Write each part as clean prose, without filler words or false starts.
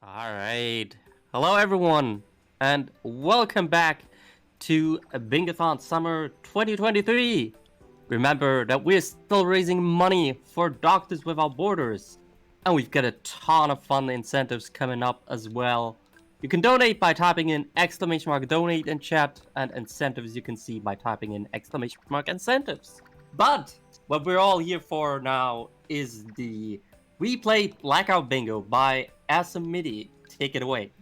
All right. Hello, everyone, and welcome back to Bingothon Summer 2023. Remember that we're still raising money for Doctors Without Borders, and we've got a ton of fun incentives coming up as well. You can donate by typing in !donate in chat, and incentives you can see by typing in !incentives. But what we're all here for now is the replay Blackout Bingo by SMMidi. Take it away.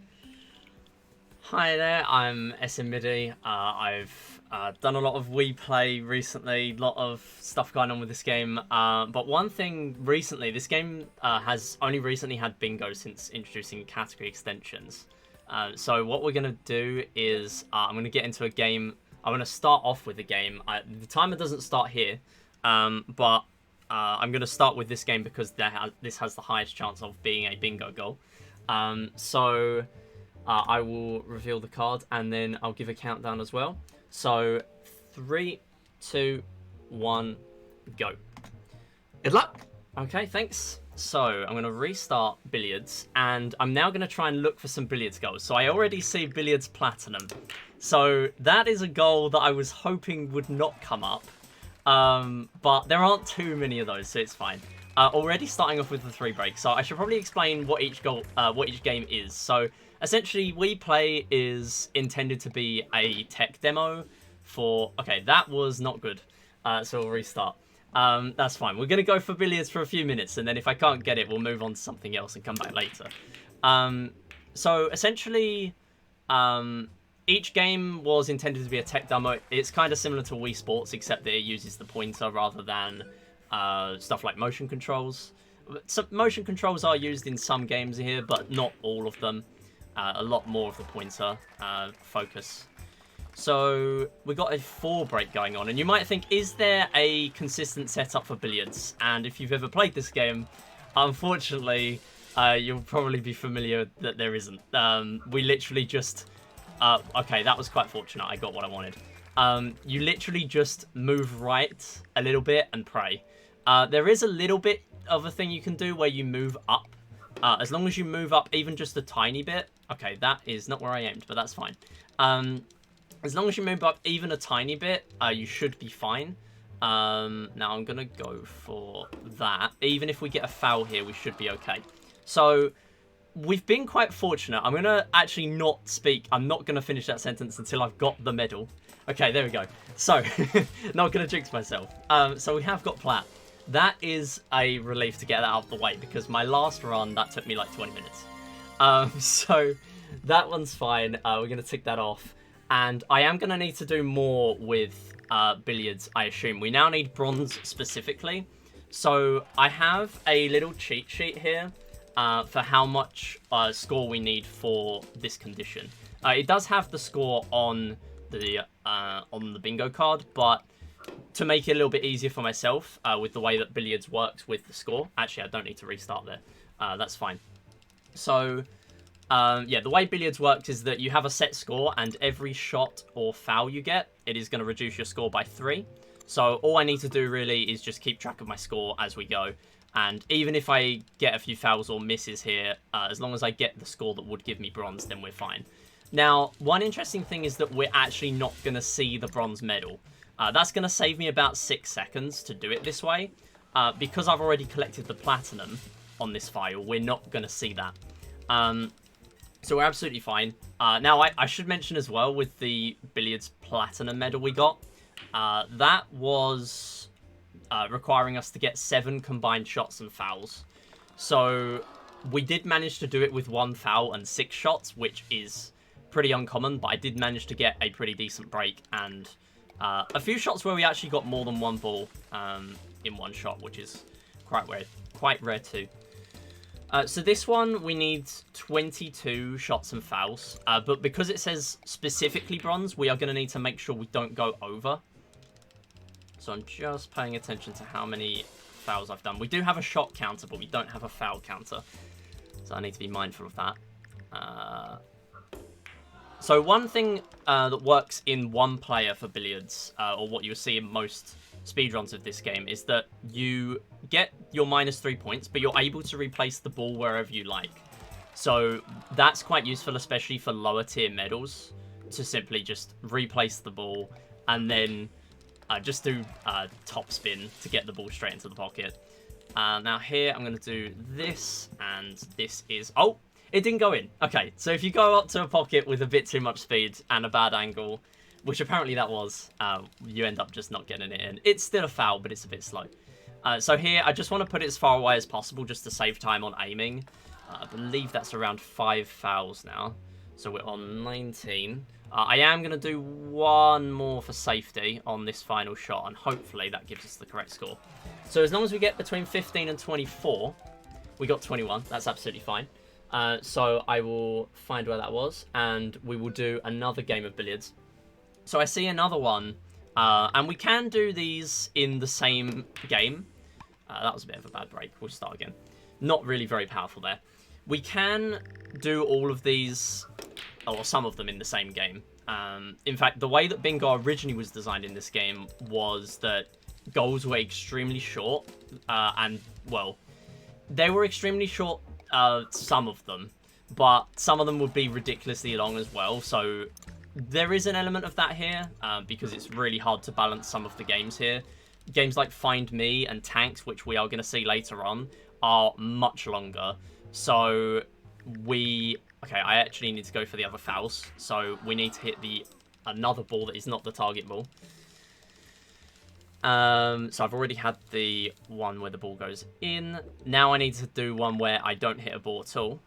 Hi there, I'm SMMidi. I've done a lot of Wii Play recently, a lot of stuff going on with this game. But one thing recently, this game has only recently had bingo since introducing category extensions. So what we're going to do is I'm going to get into a game. I'm going to start off with a game. The timer doesn't start here, but I'm going to start with this game because this has the highest chance of being a bingo goal. I will reveal the card and then I'll give a countdown as well. So 3, 2, 1, go. Good luck. Okay, thanks. So I'm going to restart billiards and I'm now going to try and look for some billiards goals. So I already see billiards platinum. So that is a goal that I was hoping would not come up. But there aren't too many of those, so it's fine. Already starting off with the 3 breaks. So I should probably explain what each game is. So essentially, Wii Play is intended to be a tech demo for... Okay, that was not good. So we'll restart. That's fine. We're going to go for billiards for a few minutes, and then if I can't get it, we'll move on to something else and come back later. So essentially, each game was intended to be a tech demo. It's kind of similar to Wii Sports, except that it uses the pointer rather than stuff like motion controls. So motion controls are used in some games here, but not all of them. A lot more of the pointer focus. So we got a 4 break going on, and you might think, is there a consistent setup for billiards? And if you've ever played this game, unfortunately, you'll probably be familiar that there isn't. We literally just... okay, that was quite fortunate. I got what I wanted. You literally just move right a little bit and pray. There is a little bit of a thing you can do where you move up. As long as you move up even just a tiny bit. Okay, that is not where I aimed, but that's fine. As long as you move up even a tiny bit, you should be fine. Now I'm going to go for that. Even if we get a foul here, we should be okay. So we've been quite fortunate. I'm going to actually not speak. I'm not going to finish that sentence until I've got the medal. Okay, there we go. So, not going to jinx myself. So we have got plat. That is a relief to get that out of the way, because my last run, that took me like 20 minutes. So that one's fine. We're going to tick that off. And I am going to need to do more with billiards, I assume. We now need bronze specifically. So I have a little cheat sheet here for how much score we need for this condition. It does have the score on the bingo card, but to make it a little bit easier for myself with the way that billiards works with the score. Actually, I don't need to restart there. That's fine. So, yeah, the way billiards works is that you have a set score, and every shot or foul you get, it is going to reduce your score by 3. So all I need to do really is just keep track of my score as we go. And even if I get a few fouls or misses here, as long as I get the score that would give me bronze, then we're fine. Now, one interesting thing is that we're actually not going to see the bronze medal. That's going to save me about 6 seconds to do it this way. Because I've already collected the platinum on this file, we're not going to see that. So we're absolutely fine. Now, I should mention as well, with the billiards platinum medal we got, that was requiring us to get 7 combined shots and fouls. So we did manage to do it with 1 foul and 6 shots, which is pretty uncommon, but I did manage to get a pretty decent break and a few shots where we actually got more than 1 ball in 1 shot, which is quite rare too. So this one, we need 22 shots and fouls, but because it says specifically bronze, we are going to need to make sure we don't go over. So I'm just paying attention to how many fouls I've done. We do have a shot counter, but we don't have a foul counter, so I need to be mindful of that. So one thing that works in one player for billiards, or what you'll see in most speedruns of this game, is that you get your -3 points, but you're able to replace the ball wherever you like. So that's quite useful, especially for lower tier medals, to simply just replace the ball and then just do top spin to get the ball straight into the pocket. Now here I'm going to do this, and this is... Oh, it didn't go in. Okay, so if you go up to a pocket with a bit too much speed and a bad angle, which apparently that was, you end up just not getting it in. It's still a foul, but it's a bit slow. So here, I just want to put it as far away as possible just to save time on aiming. I believe that's around 5 fouls now. So we're on 19. I am going to do one more for safety on this final shot, and hopefully that gives us the correct score. So as long as we get between 15 and 24, we got 21. That's absolutely fine. So I will find where that was, and we will do another game of billiards. So I see another one, and we can do these in the same game. That was a bit of a bad break. We'll start again. Not really very powerful there. We can do all of these, or some of them, in the same game. In fact, the way that Bingo originally was designed in this game was that goals were extremely short, and, well, they were extremely short, some of them, but some of them would be ridiculously long as well, so there is an element of that here, because it's really hard to balance some of the games here. Games like Find Me and Tanks, which we are going to see later on, are much longer. So okay, I actually need to go for the other fouls. So we need to hit another ball that is not the target ball. So I've already had the one where the ball goes in. Now I need to do one where I don't hit a ball at all.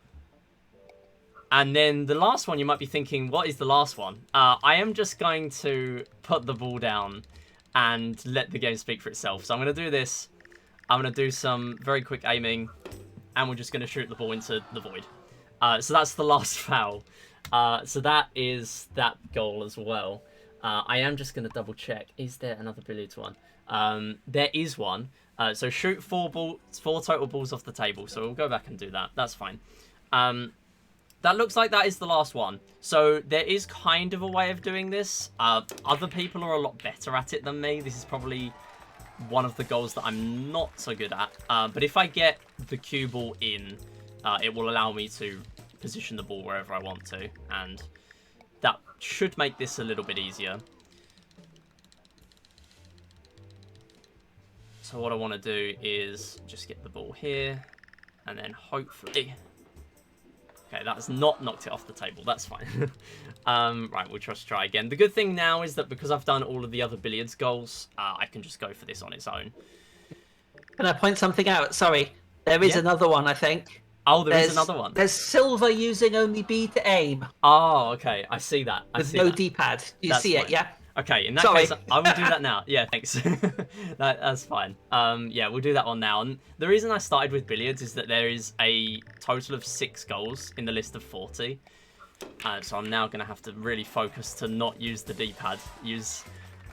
And then the last one, you might be thinking, what is the last one? I am just going to put the ball down and let the game speak for itself. So I'm going to do this. I'm going to do some very quick aiming, and we're just going to shoot the ball into the void. So that's the last foul. So that is that goal as well. I am just going to double check. Is there another billiards one? There is one. So shoot 4 total balls off the table. So we'll go back and do that. That's fine. That looks like that is the last one. So there is kind of a way of doing this. Other people are a lot better at it than me. This is probably one of the goals that I'm not so good at. But if I get the cue ball in, it will allow me to position the ball wherever I want to. And that should make this a little bit easier. So what I want to do is just get the ball here. And then hopefully... Okay, that's not knocked it off the table. That's fine. Right, we'll just try again. The good thing now is that because I've done all of the other billiards goals, I can just go for this on its own. Can I point something out? Sorry. There is another one, I think. Oh, there's another one. There's silver using only B to aim. Oh, okay. I see that. With no D-pad. You see it, yeah? Okay, in that case, I will do that now. Yeah, thanks. That's fine. Yeah, we'll do that one now. And the reason I started with billiards is that there is a total of 6 goals in the list of 40. So I'm now going to have to really focus to not use the D-pad. Use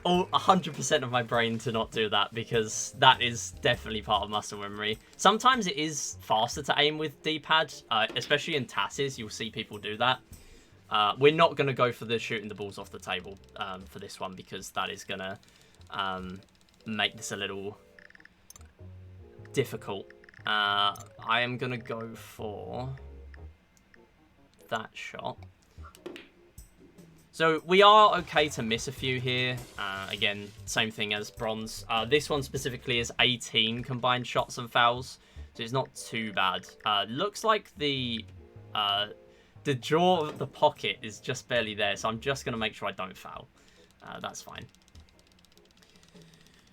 100% of my brain to not do that, because that is definitely part of muscle memory. Sometimes it is faster to aim with D-pad, especially in TASes. You'll see people do that. We're not going to go for the shooting the balls off the table for this one, because that is going to make this a little difficult. I am going to go for that shot. So we are okay to miss a few here. Again, same thing as bronze. This one specifically is 18 combined shots and fouls, so it's not too bad. Looks like the jaw of the pocket is just barely there, so I'm just going to make sure I don't foul. That's fine.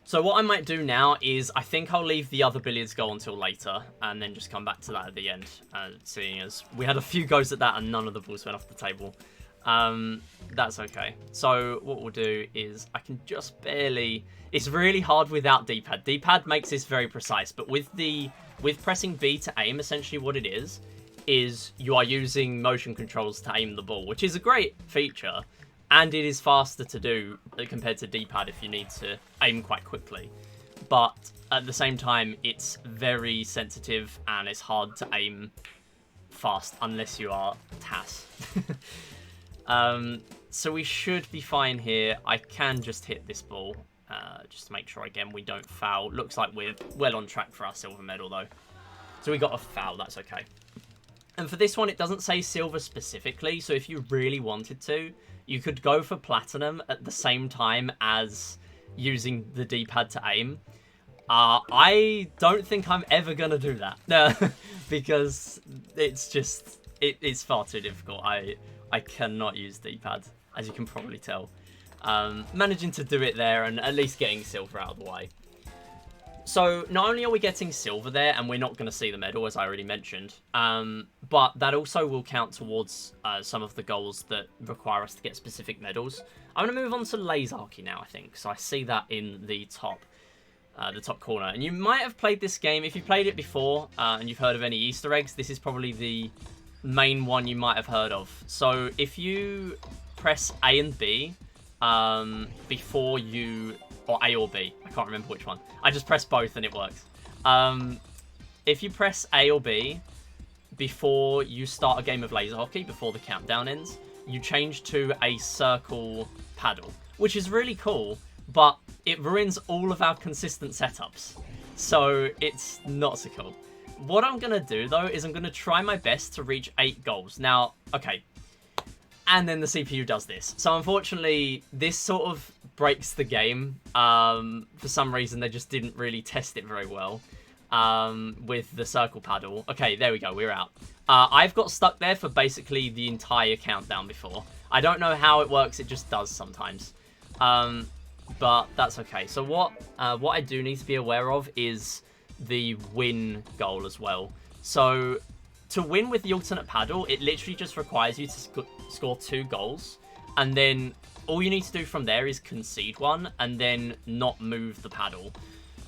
So what I might do now is I think I'll leave the other billiards goal until later, and then just come back to that at the end, seeing as we had a few goes at that and none of the balls went off the table. That's okay. So what we'll do is I can just barely... It's really hard without D-pad. D-pad makes this very precise, but with pressing B to aim, essentially what it is you are using motion controls to aim the ball, which is a great feature, and it is faster to do compared to D-pad if you need to aim quite quickly. But at the same time, it's very sensitive and it's hard to aim fast unless you are TAS. So we should be fine here. I can just hit this ball, just to make sure, again, we don't foul. Looks like we're well on track for our silver medal, though. So we got a foul, that's okay. And for this one, it doesn't say silver specifically, so if you really wanted to, you could go for platinum at the same time as using the D-pad to aim. I don't think I'm ever going to do that, because it's far too difficult. I cannot use D-pad, as you can probably tell. Managing to do it there and at least getting silver out of the way. So not only are we getting silver there, and we're not going to see the medal, as I already mentioned, but that also will count towards some of the goals that require us to get specific medals. I'm going to move on to laser hockey now, I think. So I see that in the top corner. And you might have played this game. If you played it before and you've heard of any Easter eggs, this is probably the main one you might have heard of. So if you press A and B before you... or A or B. I can't remember which one. I just press both and it works. If you press A or B before you start a game of laser hockey, before the countdown ends, you change to a circle paddle, which is really cool, but it ruins all of our consistent setups. So it's not so cool. What I'm going to do, though, is I'm going to try my best to reach 8 goals. Now, okay. And then the CPU does this. So unfortunately, this sort of breaks the game. For some reason, they just didn't really test it very well with the circle paddle. Okay, there we go. We're out. I've got stuck there for basically the entire countdown before. I don't know how it works. It just does sometimes. But that's okay. So what I do need to be aware of is the win goal as well. So to win with the alternate paddle, it literally just requires you to score 2 goals, and then all you need to do from there is concede one and then not move the paddle.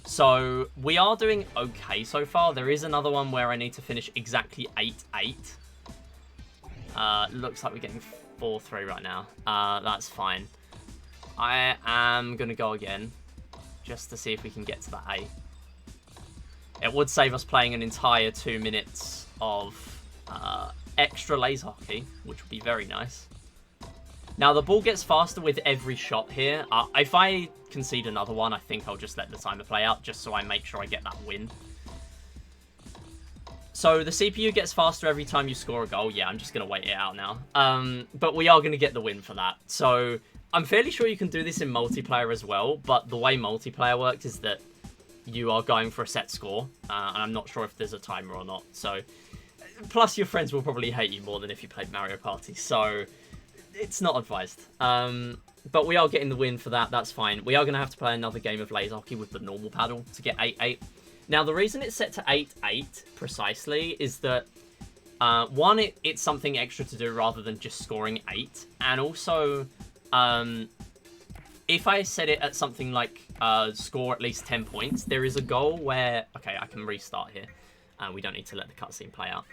So we are doing okay so far. There is another one where I need to finish exactly 8-8. Looks like we're getting 4-3 right now. That's fine. I am going to go again just to see if we can get to that A. It would save us playing an entire 2 minutes of extra laser hockey, which would be very nice. Now, the ball gets faster with every shot here. If I concede another one, I think I'll just let the timer play out, just so I make sure I get that win. So the CPU gets faster every time you score a goal. Yeah, I'm just going to wait it out now. But we are going to get the win for that. So I'm fairly sure you can do this in multiplayer as well, but the way multiplayer works is that you are going for a set score, and I'm not sure if there's a timer or not. So, plus your friends will probably hate you more than if you played Mario Party, so it's not advised. But we are getting the win for that. That's fine. We are going to have to play another game of laser hockey with the normal paddle to get 8-8. Now, the reason it's set to 8-8 precisely is that, one, it's something extra to do rather than just scoring 8. And also, if I set it at something like score at least 10 points, there is a goal where... Okay, I can restart here. We don't need to let the cutscene play out.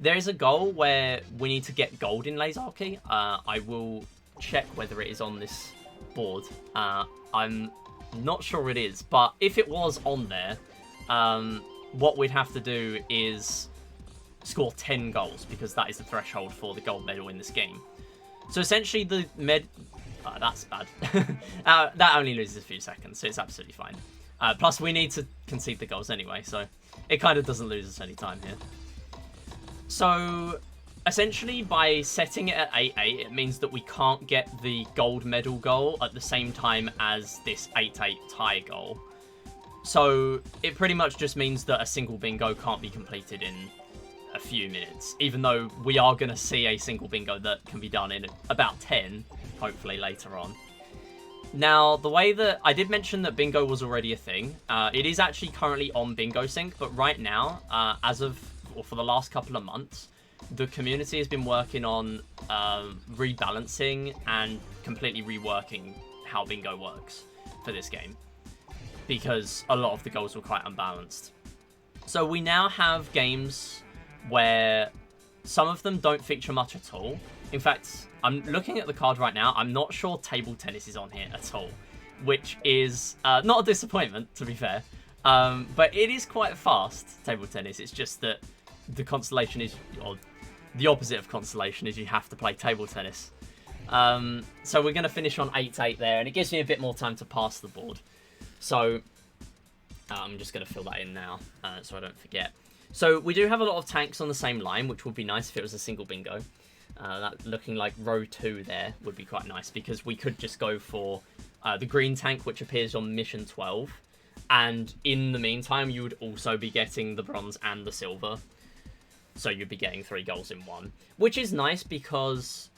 There is a goal where we need to get gold in laser hockey. I will check whether it is on this board. I'm not sure it is, but if it was on there, what we'd have to do is score 10 goals, because that is the threshold for the gold medal in this game. So essentially the that's bad. That only loses a few seconds, so it's absolutely fine. Plus, we need to concede the goals anyway, so it kind of doesn't lose us any time here. So, essentially, by setting it at 8-8, it means that we can't get the gold medal goal at the same time as this 8-8 tie goal. So, it pretty much just means that a single bingo can't be completed in a few minutes, even though we are going to see a single bingo that can be done in about 10, hopefully later on. Now, the way that I did mention that bingo was already a thing, it is actually currently on Bingo Sync, but right now, for the last couple of months, the community has been working on rebalancing and completely reworking how bingo works for this game, because a lot of the goals were quite unbalanced. So we now have games where some of them don't feature much at all. In fact, I'm looking at the card right now. I'm not sure table tennis is on here at all, which is not a disappointment, to be fair. But it is quite fast, table tennis. It's just that the constellation is, or the opposite of constellation is, you have to play table tennis. So we're going to finish on 8-8 there, and it gives me a bit more time to pass the board. So I'm just going to fill that in now, so I don't forget. So we do have a lot of tanks on the same line, which would be nice if it was a single bingo. That looking like row 2 there would be quite nice, because we could just go for the green tank, which appears on mission 12. And in the meantime, you would also be getting the bronze and the silver. So you'd be getting 3 goals in one, which is nice because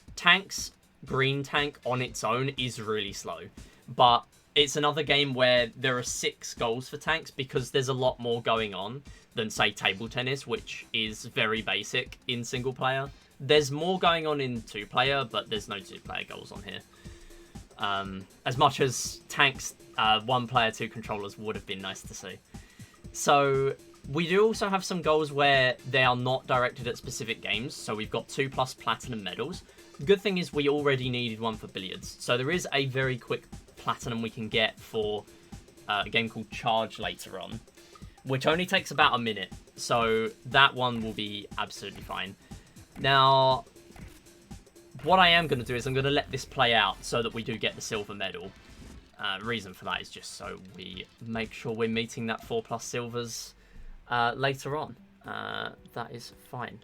green tank on its own is really slow. But it's another game where there are 6 goals for tanks because there's a lot more going on than, say, table tennis, which is very basic in single player. There's more going on in 2-player, but there's no 2-player goals on here. As much as tanks 1-player 2 controllers would have been nice to see. So we do also have some goals where they are not directed at specific games. So we've got 2+ platinum medals. The good thing is we already needed one for billiards. So there is a very quick platinum we can get for a game called Charge later on, which only takes about a minute. So that one will be absolutely fine. Now, what I am going to do is I'm going to let this play out so that we do get the silver medal. Reason for that is just so we make sure we're meeting that 4+ silvers later on. That is fine.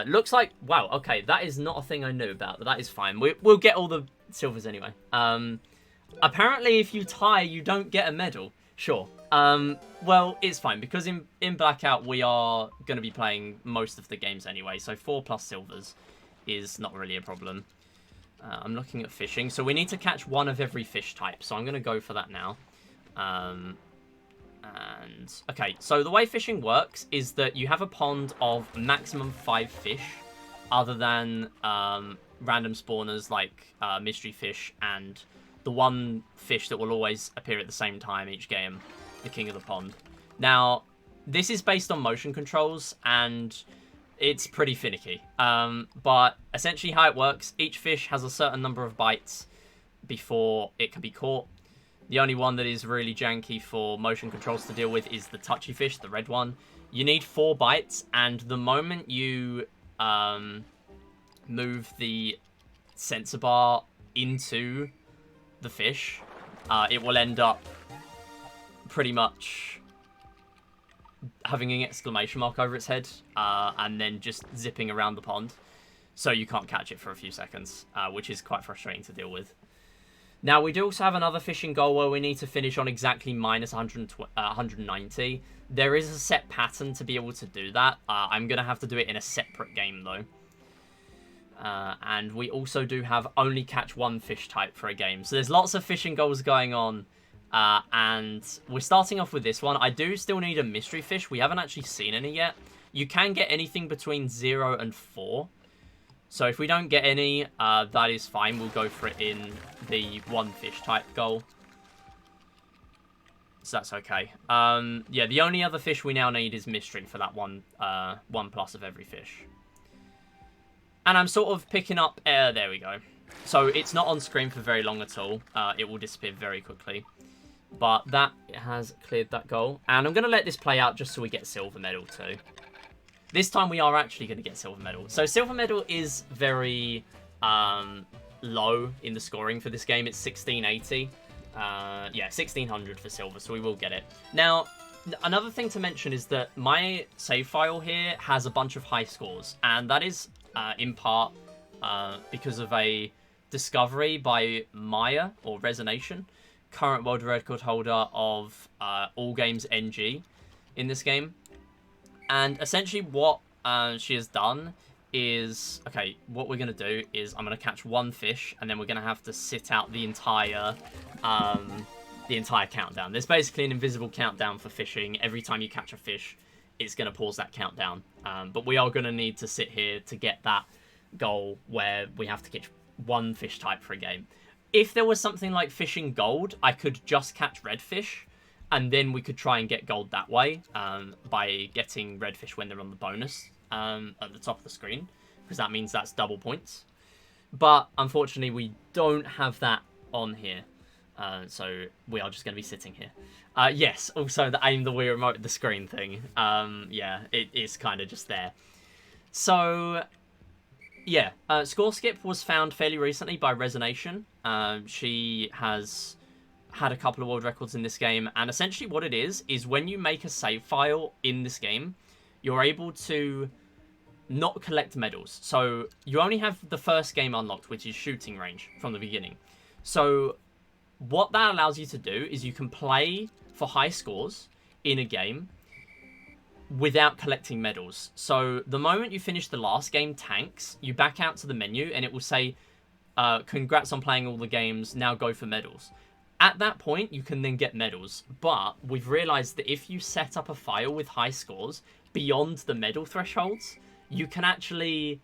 Looks like, wow, okay, that is not a thing I knew about, but that is fine. We'll get all the silvers anyway. Apparently, if you tie, you don't get a medal. Sure. Well, it's fine, because in Blackout, we are going to be playing most of the games anyway, so 4+ silvers is not really a problem. I'm looking at fishing, so we need to catch one of every fish type, so I'm going to go for that now. Okay, so the way fishing works is that you have a pond of maximum 5 fish, other than random spawners like mystery fish and the one fish that will always appear at the same time each game, the king of the pond. Now, this is based on motion controls, and it's pretty finicky. But essentially how it works, each fish has a certain number of bites before it can be caught. The only one that is really janky for motion controls to deal with is the touchy fish, the red one. You need 4 bites, and the moment you move the sensor bar into the fish, it will end up pretty much having an exclamation mark over its head, and then just zipping around the pond. So you can't catch it for a few seconds, which is quite frustrating to deal with. Now, we do also have another fishing goal where we need to finish on exactly minus 190. There is a set pattern to be able to do that. I'm going to have to do it in a separate game, though. And we also do have only catch 1 fish type for a game. So there's lots of fishing goals going on. And we're starting off with this one. I do still need a mystery fish. We haven't actually seen any yet. You can get anything between 0 and 4. So if we don't get any, that is fine. We'll go for it in the 1 fish type goal. So that's okay. Yeah, the only other fish we now need is mystery for that 1+ of every fish. And I'm sort of picking up air. There we go. So it's not on screen for very long at all. It will disappear very quickly. But that has cleared that goal. And I'm going to let this play out just so we get silver medal too. This time we are actually going to get silver medal. So silver medal is very low in the scoring for this game. It's 1680. Yeah, 1600 for silver, so we will get it. Now, another thing to mention is that my save file here has a bunch of high scores. And that is in part because of a discovery by Maya, or Resonation, current world record holder of All Games NG in this game. And essentially what she has done is, okay, what we're going to do is I'm going to catch 1 fish, and then we're going to have to sit out the entire countdown. There's basically an invisible countdown for fishing. Every time you catch a fish, it's going to pause that countdown. But we are going to need to sit here to get that goal where we have to catch 1 fish type for a game. If there was something like fishing gold, I could just catch redfish, and then we could try and get gold that way by getting redfish when they're on the bonus at the top of the screen, because that means that's double points. But unfortunately, we don't have that on here, so we are just going to be sitting here. Yes, also the aim the Wii remote at the screen thing. Yeah, it is kind of just there. So yeah, Score Skip was found fairly recently by Resonation. She has had a couple of world records in this game, and essentially what it is when you make a save file in this game, you're able to not collect medals. So you only have the first game unlocked, which is shooting range from the beginning. So what that allows you to do is you can play for high scores in a game without collecting medals. So the moment you finish the last game, tanks, you back out to the menu and it will say, congrats on playing all the games, now go for medals. At that point, you can then get medals. But we've realized that if you set up a file with high scores beyond the medal thresholds, you can actually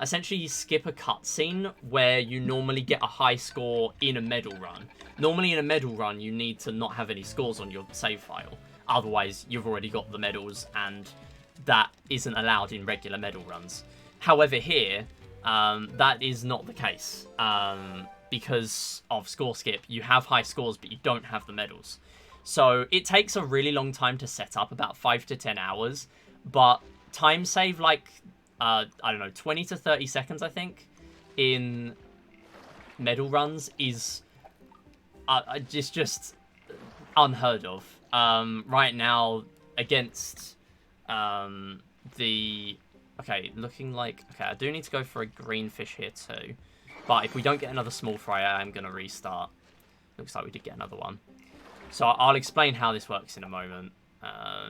essentially skip a cutscene where you normally get a high score in a medal run. Normally in a medal run, you need to not have any scores on your save file. Otherwise, you've already got the medals, and that isn't allowed in regular medal runs. However, here, that is not the case. Because of score skip, you have high scores, but you don't have the medals. So it takes a really long time to set up, about 5 to 10 hours. But time save, like, I don't know, 20 to 30 seconds, I think, in medal runs is just unheard of. Right now, against the... Okay, looking like... Okay, I do need to go for a green fish here too. But if we don't get another small fry, I'm going to restart. Looks like we did get another one. So I'll explain how this works in a moment.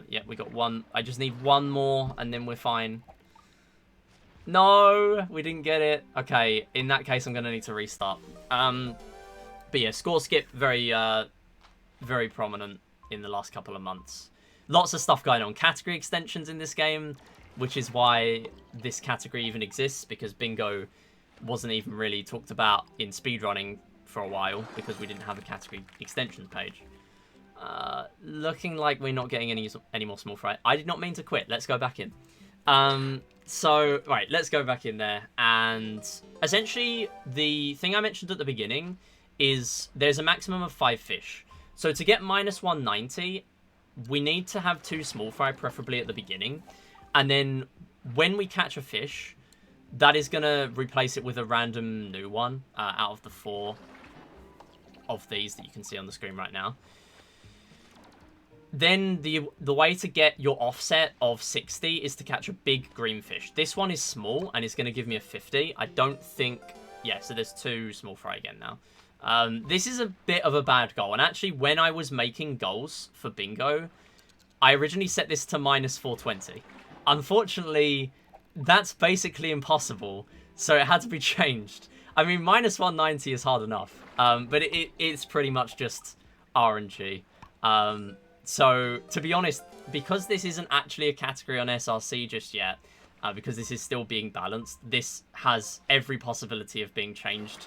Yeah, we got one. I just need one more, and then we're fine. No, we didn't get it. Okay, in that case, I'm going to need to restart. But yeah, score skip, very prominent in the last couple of months. Lots of stuff going on. Category extensions in this game, which is why this category even exists, because bingo wasn't even really talked about in speedrunning for a while because we didn't have a category extensions page. Looking like we're not getting any more small fry. I did not mean to quit. Let's go back in. So, right, let's go back in there. And essentially, the thing I mentioned at the beginning is there's a maximum of 5 fish. So to get minus 190, we need to have 2 small fry, preferably at the beginning. And then when we catch a fish, that is going to replace it with a random new one out of the 4 of these that you can see on the screen right now. Then the way to get your offset of 60 is to catch a big green fish. This one is small and it's going to give me a 50. I don't think... Yeah, so there's 2 small fry again now. This is a bit of a bad goal. And actually, when I was making goals for bingo, I originally set this to minus 420. Unfortunately, that's basically impossible, so it had to be changed. I mean, minus 190 is hard enough, but it's pretty much just RNG. So, to be honest, because this isn't actually a category on SRC just yet, because this is still being balanced, this has every possibility of being changed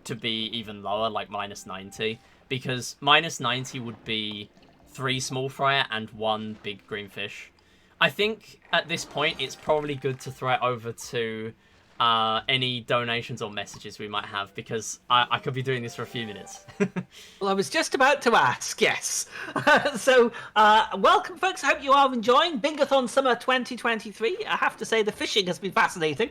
to be even lower, like minus 90, because minus 90 would be 3 small fry and 1 big green fish. I think at this point it's probably good to throw it over to any donations or messages we might have, because I could be doing this for a few minutes. Well, I was just about to ask, yes. So, welcome, folks. I hope you are enjoying Bingothon Summer 2023. I have to say the fishing has been fascinating.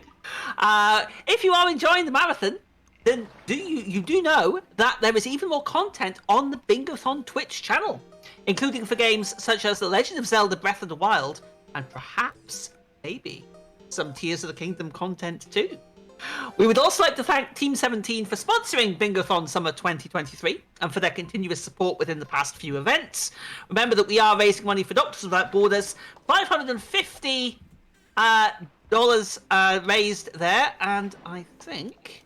If you are enjoying the marathon, then you do know that there is even more content on the Bingothon Twitch channel, including for games such as The Legend of Zelda Breath of the Wild, and perhaps, maybe, some Tears of the Kingdom content too. We would also like to thank Team 17 for sponsoring Bingothon Summer 2023 and for their continuous support within the past few events. Remember that we are raising money for Doctors Without Borders. $550 raised there, and I think...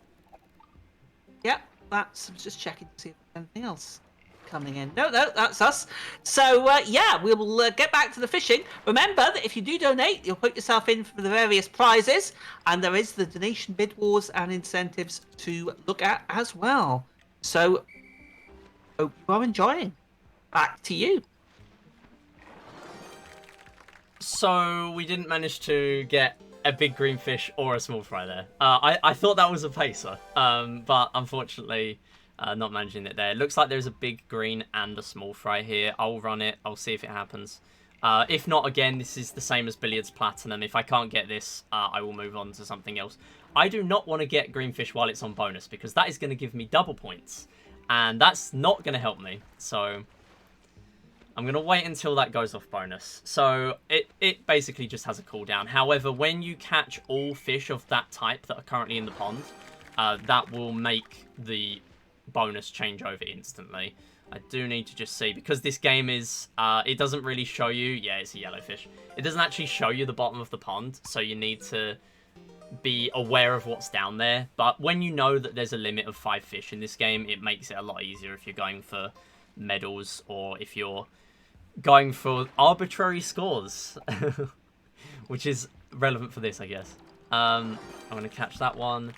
Yep, that's... I'm just checking to see if there's anything else coming in. No, that's us. So, yeah, we will get back to the fishing. Remember that if you do donate, you'll put yourself in for the various prizes, and there is the donation bid wars and incentives to look at as well. So, hope you are enjoying. Back to you. So, we didn't manage to get a big green fish or a small fry there. I thought that was a pacer, but unfortunately... not managing it there. It looks like there's a big green and a small fry here. I'll run it. I'll see if it happens. If not, again, this is the same as Billiards Platinum. If I can't get this, I will move on to something else. I do not want to get greenfish while it's on bonus, because that is going to give me double points. And that's not going to help me. So, I'm going to wait until that goes off bonus. So it basically just has a cooldown. However, when you catch all fish of that type that are currently in the pond, that will make the bonus change over instantly. I do need to just see, because this game is, it doesn't really show you, yeah, it's a yellowfish. It doesn't actually show you the bottom of the pond, so you need to be aware of what's down there. But when you know that there's a limit of 5 fish in this game, it makes it a lot easier if you're going for medals or if you're going for arbitrary scores, which is relevant for this, I guess. I'm going to catch that one.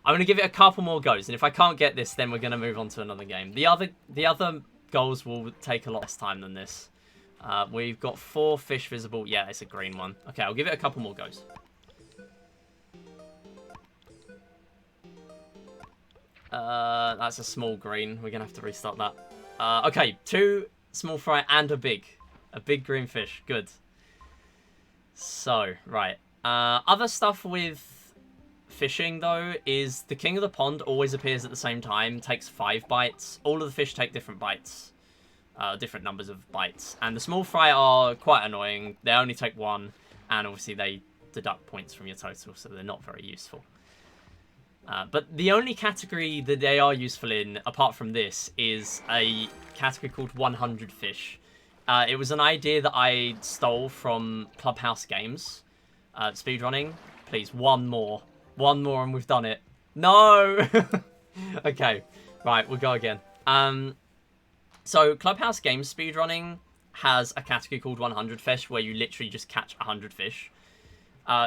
I'm going to give it a couple more goes, and if I can't get this, then we're going to move on to another game. The other goals will take a lot less time than this. We've got 4 fish visible. Yeah, it's a green one. Okay, I'll give it a couple more goes. That's a small green. We're going to have to restart that. Okay, 2 small fry and a big green fish. Good. So, right. Other stuff with fishing, though, is the king of the pond always appears at the same time, takes 5 bites. All of the fish take different bites, different numbers of bites. And the small fry are quite annoying. They only take 1, and obviously they deduct points from your total, so they're not very useful. But the only category that they are useful in, apart from this, is a category called 100 fish. It was an idea that I stole from Clubhouse Games. Speedrunning. Please, one more. One more and we've done it. No! Okay, right, we'll go again. So Clubhouse Games speedrunning has a category called 100 fish, where you literally just catch 100 fish.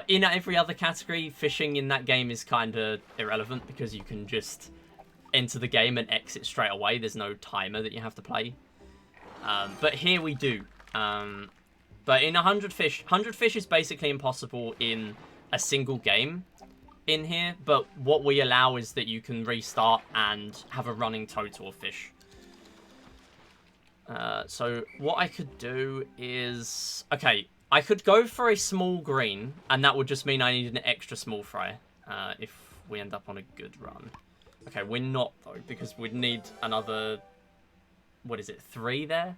In every other category, fishing in that game is kind of irrelevant because you can just enter the game and exit straight away. There's no timer that you have to play. But here we do. But in 100 fish is basically impossible in a single game in here. But what we allow is that you can restart and have a running total of fish. So what I could do is... Okay, I could go for a small green, and that would just mean I need an extra small fry if we end up on a good run. Okay, we're not, though, because we'd need another... What is it, 3 there?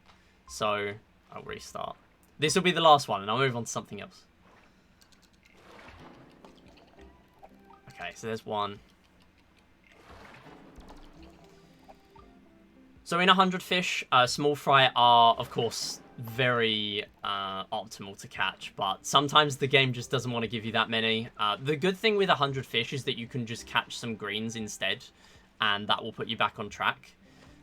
So, I'll restart. This will be the last one, and I'll move on to something else. Okay, so there's 1. So in 100 fish, small fry are, of course, very optimal to catch, but sometimes the game just doesn't want to give you that many. The good thing with 100 fish is that you can just catch some greens instead, and that will put you back on track,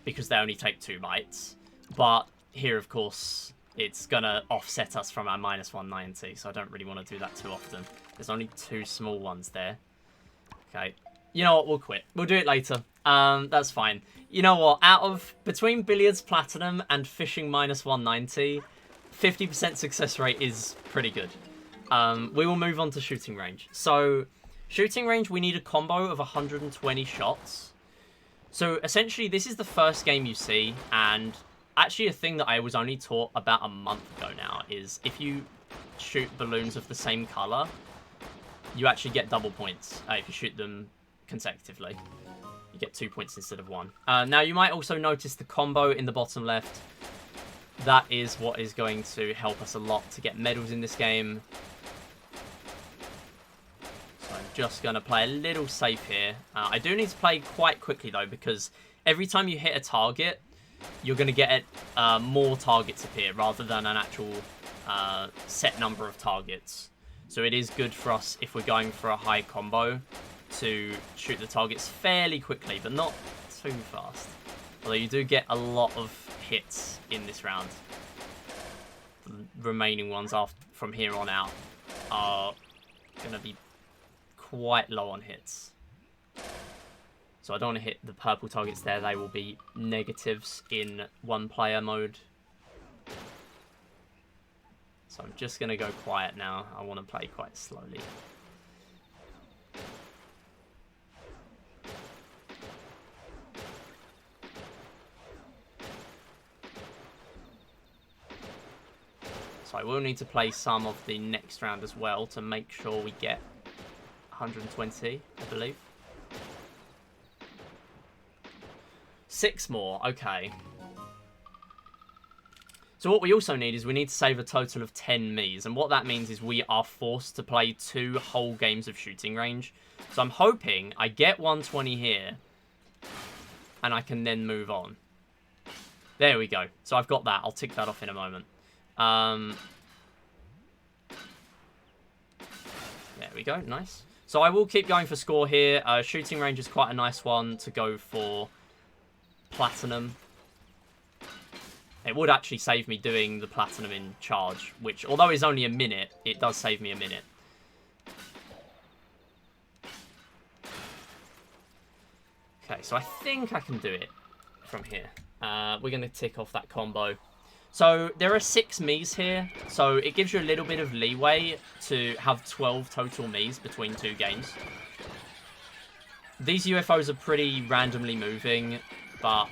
because they only take 2 bites. But here, of course, it's going to offset us from our minus 190, so I don't really want to do that too often. There's only 2 small ones there. Okay. You know what? We'll quit. We'll do it later. That's fine. You know what? Between Billiards Platinum and Fishing minus 190, 50% success rate is pretty good. We will move on to Shooting Range. So, Shooting Range, we need a combo of 120 shots. So, essentially, this is the first game you see, and actually a thing that I was only taught about a month ago now is if you shoot balloons of the same color, you actually get double points if you shoot them consecutively. You get 2 points instead of 1. Now, you might also notice the combo in the bottom left. That is what is going to help us a lot to get medals in this game. So I'm just going to play a little safe here. I do need to play quite quickly, though, because every time you hit a target, you're going to get more targets appear rather than an actual set number of targets. So it is good for us if we're going for a high combo to shoot the targets fairly quickly, but not too fast. Although you do get a lot of hits in this round. The remaining ones from here on out are going to be quite low on hits. So I don't want to hit the purple targets there. They will be negatives in 1-player mode. So I'm just going to go quiet now. I want to play quite slowly. So I will need to play some of the next round as well to make sure we get 120, I believe. 6 more, okay. So what we also need is we need to save a total of 10 Mies. And what that means is we are forced to play 2 whole games of shooting range. So I'm hoping I get 120 here. And I can then move on. There we go. So I've got that. I'll tick that off in a moment. There we go. Nice. So I will keep going for score here. Shooting range is quite a nice one to go for platinum. It would actually save me doing the platinum in charge, which, although it's only a minute, it does save me a minute. Okay, so I think I can do it from here. We're going to tick off that combo. So there are 6 Mies here, so it gives you a little bit of leeway to have 12 total Mies between 2 games. These UFOs are pretty randomly moving, but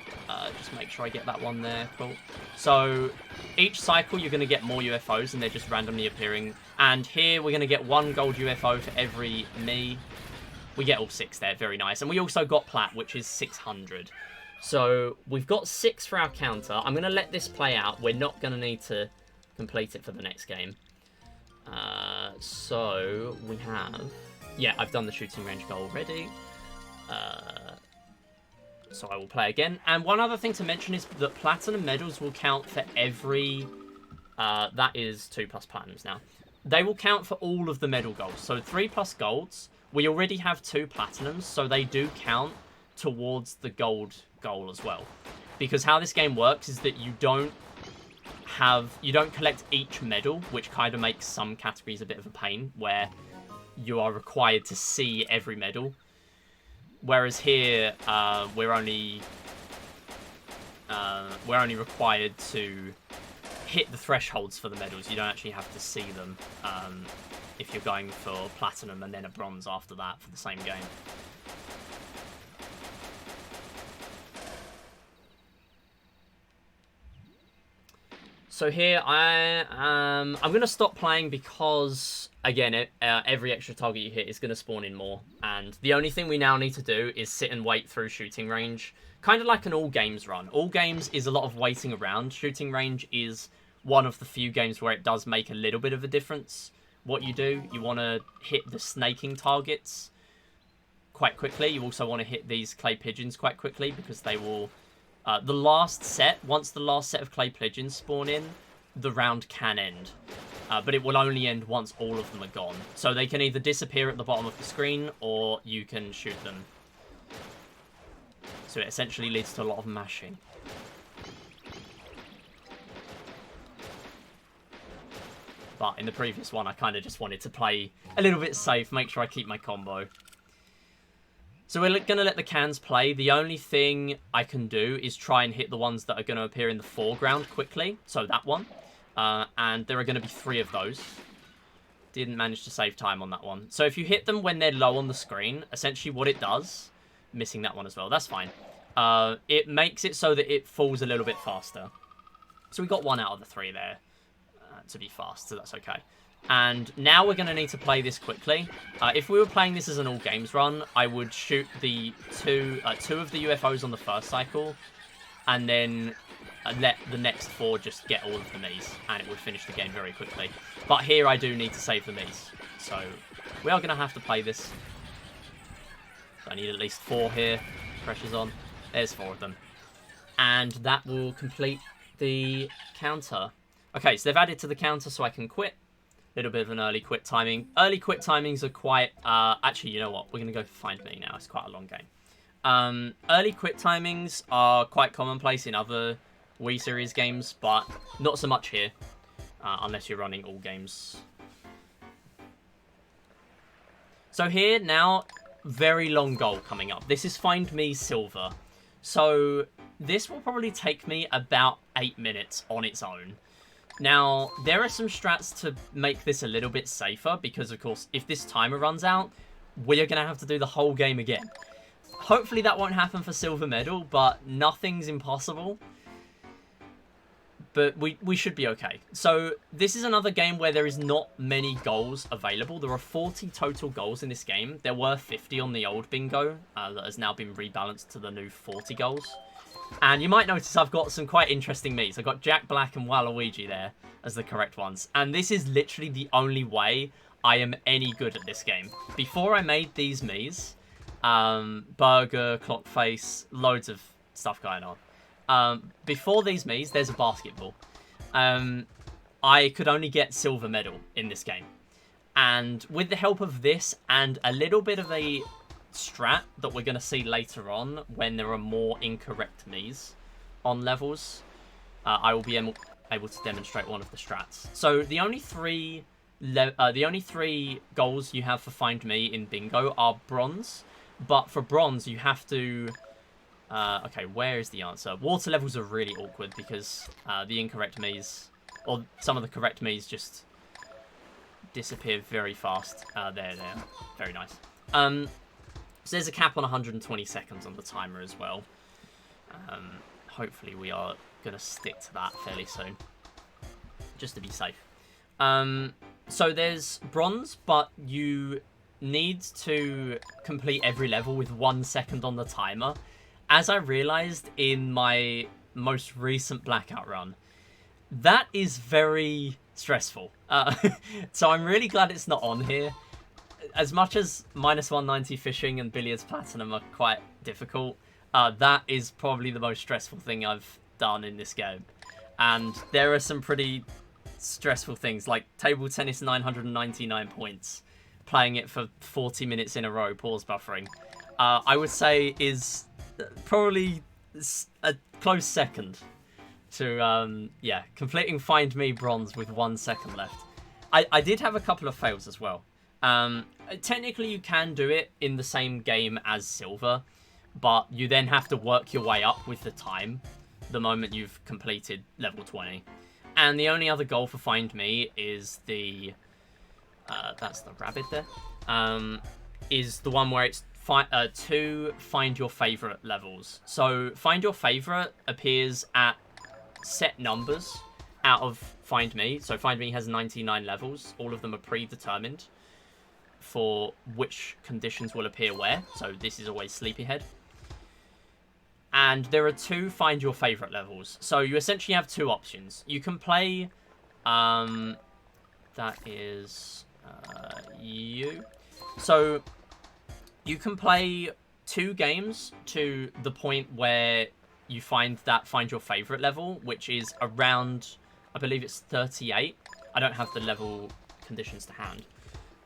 just make sure I get that one there. Cool. So each cycle you're going to get more UFOs, and they're just randomly appearing. And here we're going to get 1 gold UFO for every Mii. We get all 6 there, very nice. And we also got plat, which is 600. So we've got 6 for our counter. I'm going to let this play out. We're not going to need to complete it for the next game. So we have... Yeah, I've done the shooting range goal already. So I will play again. And one other thing to mention is that platinum medals will count for every... that is 2+ platinums now. They will count for all of the medal goals. So 3+ golds. We already have 2 platinums, so they do count towards the gold goal as well. Because how this game works is that you don't collect each medal, which kind of makes some categories a bit of a pain, where you are required to see every medal. Whereas here, we're only required to hit the thresholds for the medals. You don't actually have to see them if you're going for platinum and then a bronze after that for the same game. So here I'm going to stop playing because, again, every extra target you hit is going to spawn in more. And the only thing we now need to do is sit and wait through shooting range. Kind of like an all games run. All games is a lot of waiting around. Shooting range is one of the few games where it does make a little bit of a difference. What you do, you want to hit the snaking targets quite quickly. You also want to hit these clay pigeons quite quickly because they will... once the last set of clay pigeons spawn in, the round can end. But it will only end once all of them are gone. So they can either disappear at the bottom of the screen, or you can shoot them. So it essentially leads to a lot of mashing. But in the previous one, I kind of just wanted to play a little bit safe, make sure I keep my combo. So we're going to let the cans play. The only thing I can do is try and hit the ones that are going to appear in the foreground quickly. So that one. And there are going to be 3 of those. Didn't manage to save time on that one. So if you hit them when they're low on the screen, essentially what it does... Missing that one as well, that's fine. It makes it so that it falls a little bit faster. So we got 1 out of the 3 there to be fast, so that's okay. And now we're going to need to play this quickly. If we were playing this as an all games run, I would shoot the two of the UFOs on the first cycle, and then let the next 4 just get all of the Miis, and it would finish the game very quickly. But here I do need to save the Miis, so we are going to have to play this. So I need at least 4 here. Pressure's on. There's 4 of them. And that will complete the counter. Okay, so they've added to the counter so I can quit. Little bit of an early quit timing. Early quit timings are quite... actually, you know what? We're going to go Find Me now. It's quite a long game. Early quit timings are quite commonplace in other Wii series games, but not so much here. Unless you're running all games. So here, now, very long goal coming up. This is Find Me Silver. So this will probably take me about 8 minutes on its own. Now, there are some strats to make this a little bit safer, because, of course, if this timer runs out, we're going to have to do the whole game again. Hopefully that won't happen for Silver Medal, but nothing's impossible. But we should be okay. So, this is another game where there is not many goals available. There are 40 total goals in this game. There were 50 on the old bingo, that has now been rebalanced to the new 40 goals. And you might notice I've got some quite interesting Miis. I've got Jack Black and Waluigi there as the correct ones. And this is literally the only way I am any good at this game. Before I made these Miis, Burger, Clockface, loads of stuff going on. Before these Miis, there's a basketball. I could only get silver medal in this game. And with the help of this and a little bit of a strat that we're going to see later on when there are more incorrect Miis on levels, I will be able to demonstrate one of the strats. So the only three goals you have for Find Me in Bingo are bronze, but for bronze you have to... okay, where is the answer? Water levels are really awkward because the incorrect Miis, or some of the correct Miis, just disappear very fast. There, very nice. So there's a cap on 120 seconds on the timer as well. Hopefully we are going to stick to that fairly soon, just to be safe. So there's bronze, but you need to complete every level with 1 second on the timer. As I realized in my most recent Blackout run, that is very stressful. So I'm really glad it's not on here. As much as -190 fishing and billiards platinum are quite difficult, that is probably the most stressful thing I've done in this game. And there are some pretty stressful things, like table tennis 999 points, playing it for 40 minutes in a row, pause buffering. I would say is probably a close second to, yeah, completing Find Me bronze with 1 second left. I did have a couple of fails as well. Technically you can do it in the same game as silver, but you then have to work your way up with the time the moment you've completed level 20. And the only other goal for Find Me is the that's the rabbit there, is the one where it's to find your favorite levels. So Find Your Favorite appears at set numbers out of Find Me. So Find Me has 99 levels. All of them are predetermined for which conditions will appear where. So this is always Sleepyhead. And there are 2 Find Your Favorite levels. So you essentially have 2 options. You can play, that is you. So you can play 2 games to the point where you find Find Your Favorite level, which is around, I believe it's 38. I don't have the level conditions to hand.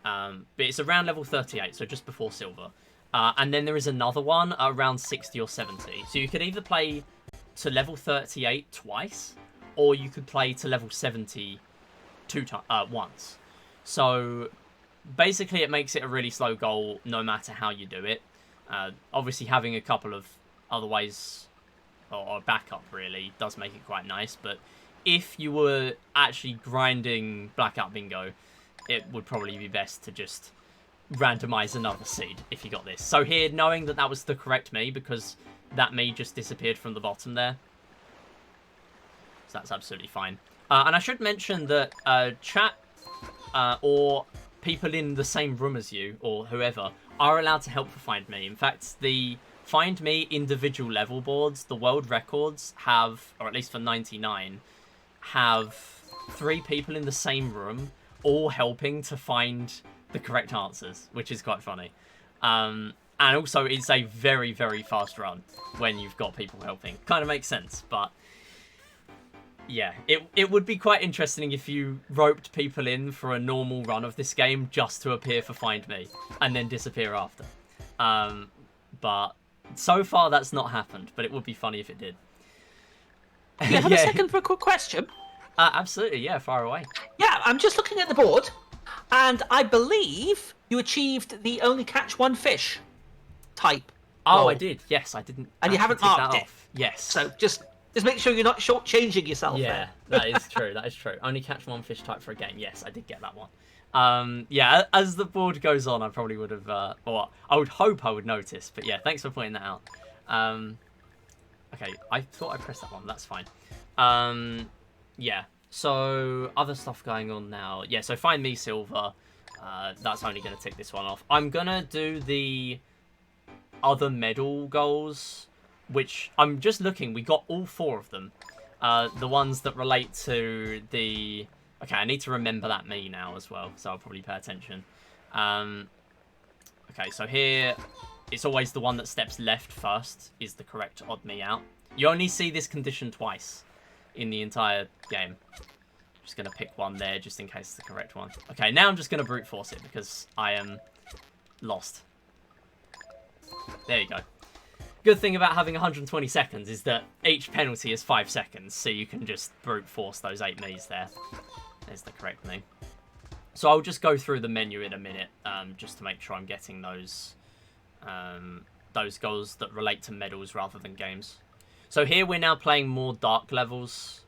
But it's around level 38, so just before silver. And then there is another one around 60 or 70. So you could either play to level 38 twice, or you could play to level 70 once. So basically it makes it a really slow goal no matter how you do it. Obviously having a couple of other ways, or backup really, does make it quite nice. But if you were actually grinding Blackout Bingo, it would probably be best to just randomize another seed if you got this. So here, knowing that was the correct me, because that me just disappeared from the bottom there, so that's absolutely fine. And I should mention that chat or people in the same room as you, or whoever, are allowed to help for Find Me. In fact, the Find Me individual level boards, the world records have, or at least for 99, have 3 people in the same room all helping to find the correct answers, which is quite funny. And also it's a very, very fast run when you've got people helping. Kind of makes sense, but yeah, it would be quite interesting if you roped people in for a normal run of this game just to appear for Find Me and then disappear after. But so far that's not happened, but it would be funny if it did. Do you have a second for a quick question? Absolutely, yeah, far away. Yeah, I'm just looking at the board, and I believe you achieved the only catch 1 fish type. Oh, I did. Yes, I didn't. And you haven't take that marked it. off. Yes. So just make sure you're not shortchanging yourself. Yeah, there. that is true. That is true. Only catch 1 fish type for a game. Yes, I did get that one. Yeah, as the board goes on, I probably would have, or I would hope I would notice. But yeah, thanks for pointing that out. Okay, I thought I pressed that one. That's fine. Yeah, so other stuff going on now. Yeah, so Find Me silver. That's only going to tick this one off. I'm going to do the other medal goals which I'm just looking. We got all 4 of them. The ones that relate to the... Okay, I need to remember that me now as well, so I'll probably pay attention. Okay, so here, it's always the one that steps left first is the correct odd me out. You only see this condition twice in the entire game. Just going to pick one there just in case it's the correct one. Okay, now I'm just going to brute force it because I am lost. There you go. Good thing about having 120 seconds is that each penalty is 5 seconds, so you can just brute force those 8 me's there. There's the correct me. So I'll just go through the menu in a minute, just to make sure I'm getting those goals that relate to medals rather than games. So here we're now playing more dark levels.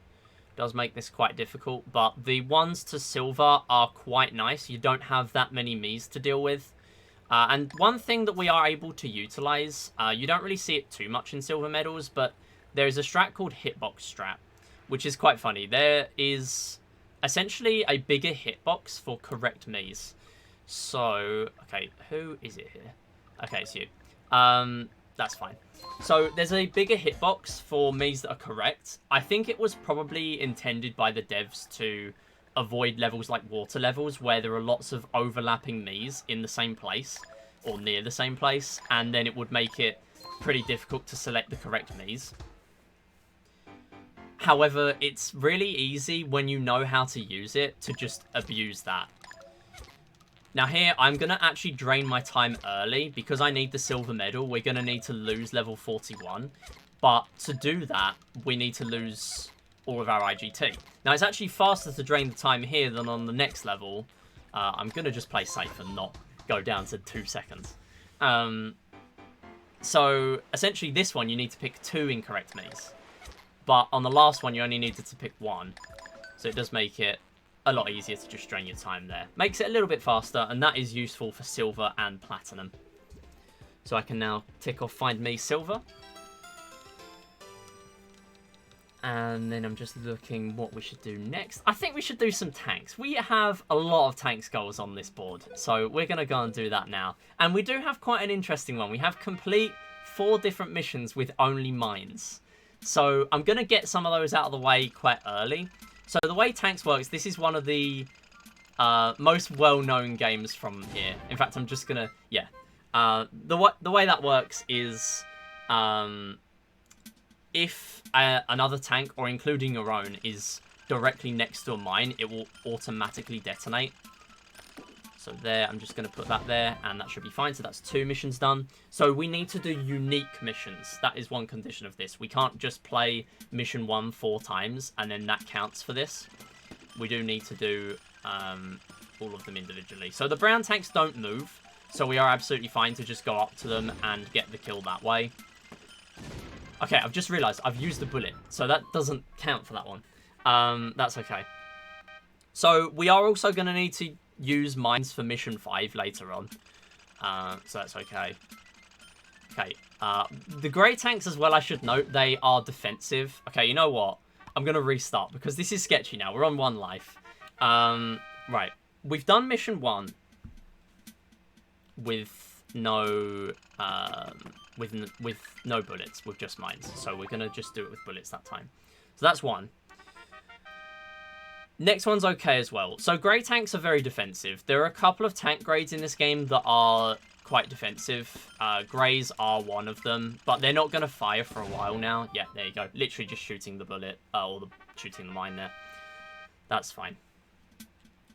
Does make this quite difficult, but the ones to silver are quite nice. You don't have that many me's to deal with. And one thing that we are able to utilize, you don't really see it too much in silver medals, but there is a strat called hitbox strat, which is quite funny. There is essentially a bigger hitbox for correct me's. So, okay, who is it here? Okay, it's you. That's fine. So there's a bigger hitbox for me's that are correct. I think it was probably intended by the devs to avoid levels like water levels where there are lots of overlapping me's in the same place or near the same place, and then it would make it pretty difficult to select the correct me's. However, it's really easy when you know how to use it to just abuse that. Now here, I'm going to actually drain my time early because I need the silver medal. We're going to need to lose level 41. But to do that, we need to lose all of our IGT. Now, it's actually faster to drain the time here than on the next level. I'm going to just play safe and not go down to 2 seconds. So, essentially, this one, you need to pick 2 incorrect me's. But on the last one, you only needed to pick 1. So it does make it a lot easier to just drain your time there. Makes it a little bit faster, and that is useful for silver and platinum. So I can now tick off Find Me Silver. And then I'm just looking what we should do next. I think we should do some tanks. We have a lot of tanks goals on this board, so we're going to go and do that now. And we do have quite an interesting one. We have complete 4 different missions with only mines. So I'm going to get some of those out of the way quite early. So the way tanks works, this is one of the most well-known games from here. In fact, I'm just going to, yeah. The way that works is if another tank, or including your own, is directly next to a mine, it will automatically detonate. So there, I'm just going to put that there, and that should be fine. So that's 2 missions done. So we need to do unique missions. That is one condition of this. We can't just play mission 1 4 times, and then that counts for this. We do need to do all of them individually. So the brown tanks don't move, so we are absolutely fine to just go up to them and get the kill that way. Okay, I've just realised I've used a bullet, so that doesn't count for that one. That's okay. So we are also going to need to use mines for mission 5 later on. So that's okay. Okay. The grey tanks as well, I should note, they are defensive. Okay, you know what? I'm going to restart because this is sketchy now. We're on 1 life. Right. We've done mission 1 with no with no bullets, with just mines. So we're going to just do it with bullets that time. So that's 1. Next one's okay as well. So grey tanks are very defensive. There are a couple of tank grades in this game that are quite defensive. Greys are one of them, but they're not going to fire for a while now. Yeah, there you go. Literally just shooting the bullet, or shooting the mine there. That's fine.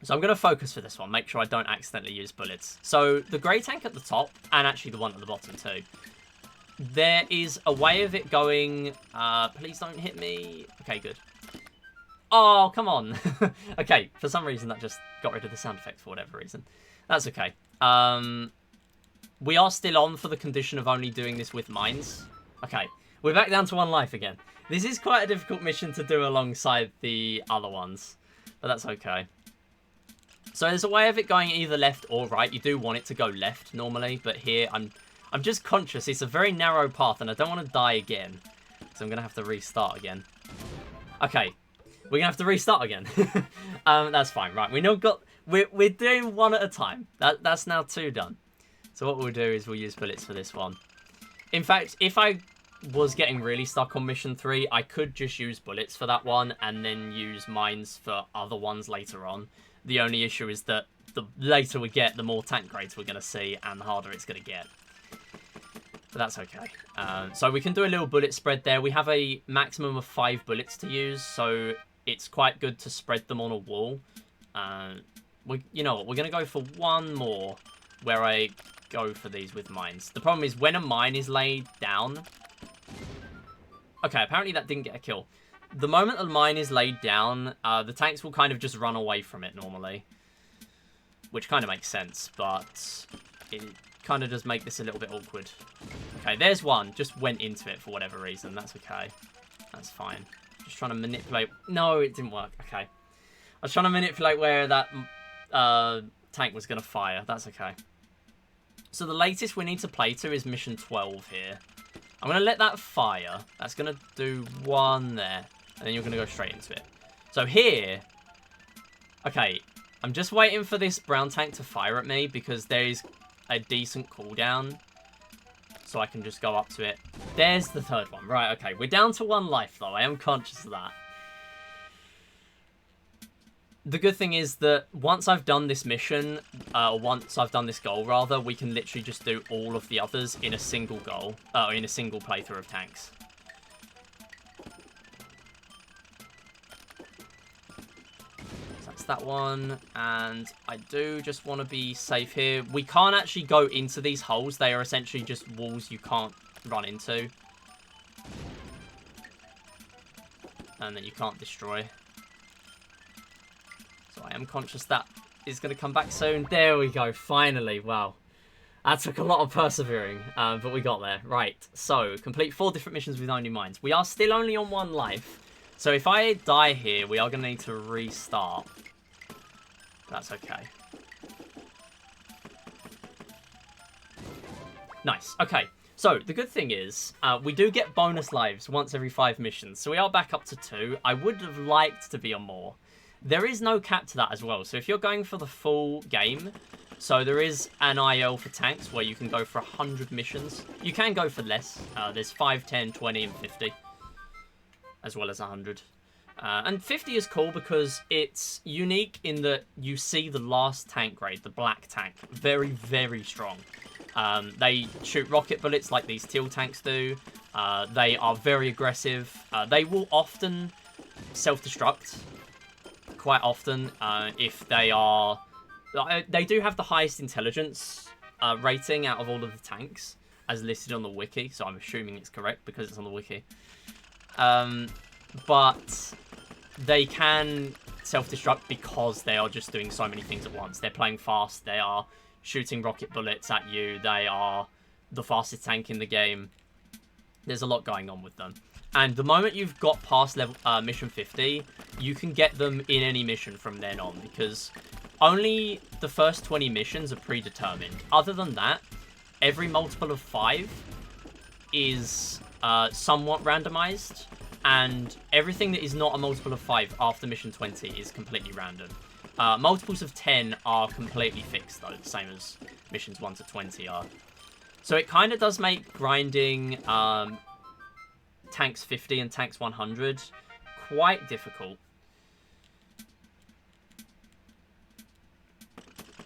So I'm going to focus for this one. Make sure I don't accidentally use bullets. So the grey tank at the top, and actually the one at the bottom too. There is a way of it going... please don't hit me. Okay, good. Oh, come on. Okay, for some reason that just got rid of the sound effect for whatever reason. That's okay. We are still on for the condition of only doing this with mines. Okay, we're back down to 1 life again. This is quite a difficult mission to do alongside the other ones, but that's okay. So there's a way of it going either left or right. You do want it to go left normally, but here I'm just conscious it's a very narrow path and I don't want to die again. So I'm going to have to restart again. Okay. We're going to have to restart again. That's fine. Right, we're doing 1 at a time. That's now 2 done. So what we'll do is we'll use bullets for this one. In fact, if I was getting really stuck on mission 3, I could just use bullets for that one and then use mines for other ones later on. The only issue is that the later we get, the more tank grades we're going to see and the harder it's going to get. But that's okay. So we can do a little bullet spread there. We have a maximum of 5 bullets to use, so it's quite good to spread them on a wall. You know what, we're going to go for one more where I go for these with mines. The problem is when a mine is laid down... Okay, apparently that didn't get a kill. The moment a mine is laid down, the tanks will kind of just run away from it normally. Which kind of makes sense, but it kind of does make this a little bit awkward. Okay, there's one. Just went into it for whatever reason. That's okay. That's fine. Just trying to manipulate... No, it didn't work. Okay. I was trying to manipulate where that tank was going to fire. That's okay. So the latest we need to play to is mission 12 here. I'm going to let that fire. That's going to do one there. And then you're going to go straight into it. So here... Okay, I'm just waiting for this brown tank to fire at me because there is a decent cooldown. So I can just go up to it. There's the third one. Right, okay. We're down to 1 life, though. I am conscious of that. The good thing is that once I've done this mission, once I've done this goal, rather, we can literally just do all of the others in a single goal, in a single playthrough of tanks. So that's that one, and I do just want to be safe here. We can't actually go into these holes. They are essentially just walls you can't run into. And that you can't destroy. I am conscious that is going to come back soon. There we go, finally. Wow. That took a lot of persevering, but we got there. Right, so complete 4 different missions with only mines. We are still only on 1 life. So if I die here, we are going to need to restart. That's okay. Nice, okay. So the good thing is, we do get bonus lives once every 5 missions. So we are back up to 2. I would have liked to be on more. There is no cap to that as well. So if you're going for the full game, so there is an IL for tanks where you can go for 100 missions. You can go for less. There's 5, 10, 20, and 50, as well as 100. And 50 is cool because it's unique in that you see the last tank grade, the black tank, very, very strong. They shoot rocket bullets like these teal tanks do. They are very aggressive. They will often self-destruct. Quite often, if they are... They do have the highest intelligence rating out of all of the tanks, as listed on the wiki, so I'm assuming it's correct because it's on the wiki. But they can self-destruct because they are just doing so many things at once. They're playing fast, they are shooting rocket bullets at you, they are the fastest tank in the game. There's a lot going on with them. And the moment you've got past level mission 50, you can get them in any mission from then on, because only the first 20 missions are predetermined. Other than that, every multiple of 5 is somewhat randomized, and everything that is not a multiple of 5 after mission 20 is completely random. Multiples of 10 are completely fixed, though, the same as missions 1 to 20 are. So it kind of does make grinding... tanks 50 and tanks 100 quite difficult.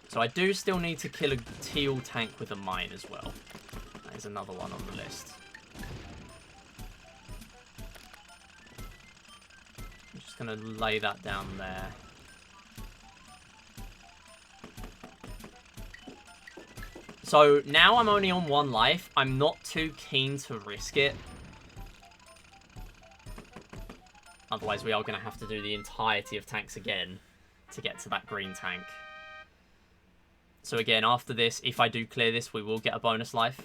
So I do still need to kill a teal tank with a mine as well. That is another one on the list. I'm just going to lay that down there. So now I'm only on 1 life. I'm not too keen to risk it. Otherwise, we are going to have to do the entirety of tanks again to get to that green tank. So again, after this, if I do clear this, we will get a bonus life.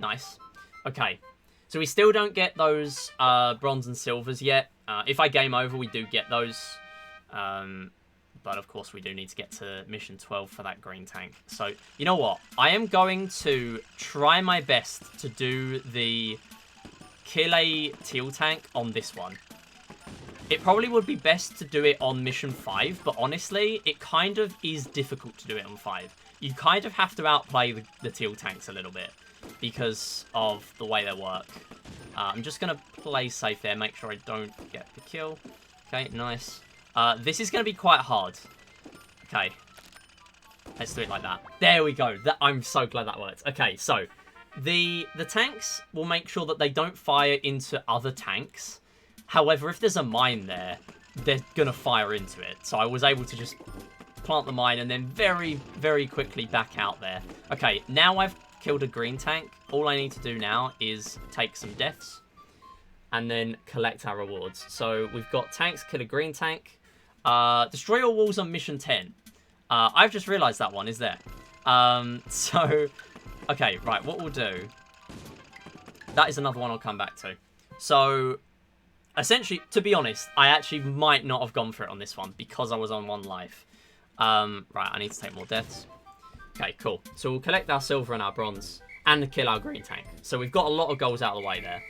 Nice. Okay. So we still don't get those bronze and silvers yet. If I game over, we do get those. But of course, we do need to get to mission 12 for that green tank. So, you know what? I am going to try my best to do the kill a teal tank on this one. It probably would be best to do it on mission 5, but honestly, it kind of is difficult to do it on 5. You kind of have to outplay the teal tanks a little bit because of the way they work. I'm just going to play safe there, make sure I don't get the kill. Okay, nice. This is going to be quite hard. Okay. Let's do it like that. There we go. I'm so glad that worked. Okay, so the tanks will make sure that they don't fire into other tanks. However, if there's a mine there, they're going to fire into it. So I was able to just plant the mine and then very, very quickly back out there. Okay, now I've killed a green tank. All I need to do now is take some deaths and then collect our rewards. So we've got tanks, kill a green tank. Destroy all walls on mission 10. I've just realised that one is there. So, okay, right, what we'll do... That is another one I'll come back to. So, essentially, to be honest, I actually might not have gone for it on this one because I was on 1 life. Right, I need to take more deaths. Okay, cool. So we'll collect our silver and our bronze and kill our green tank. So we've got a lot of goals out of the way there.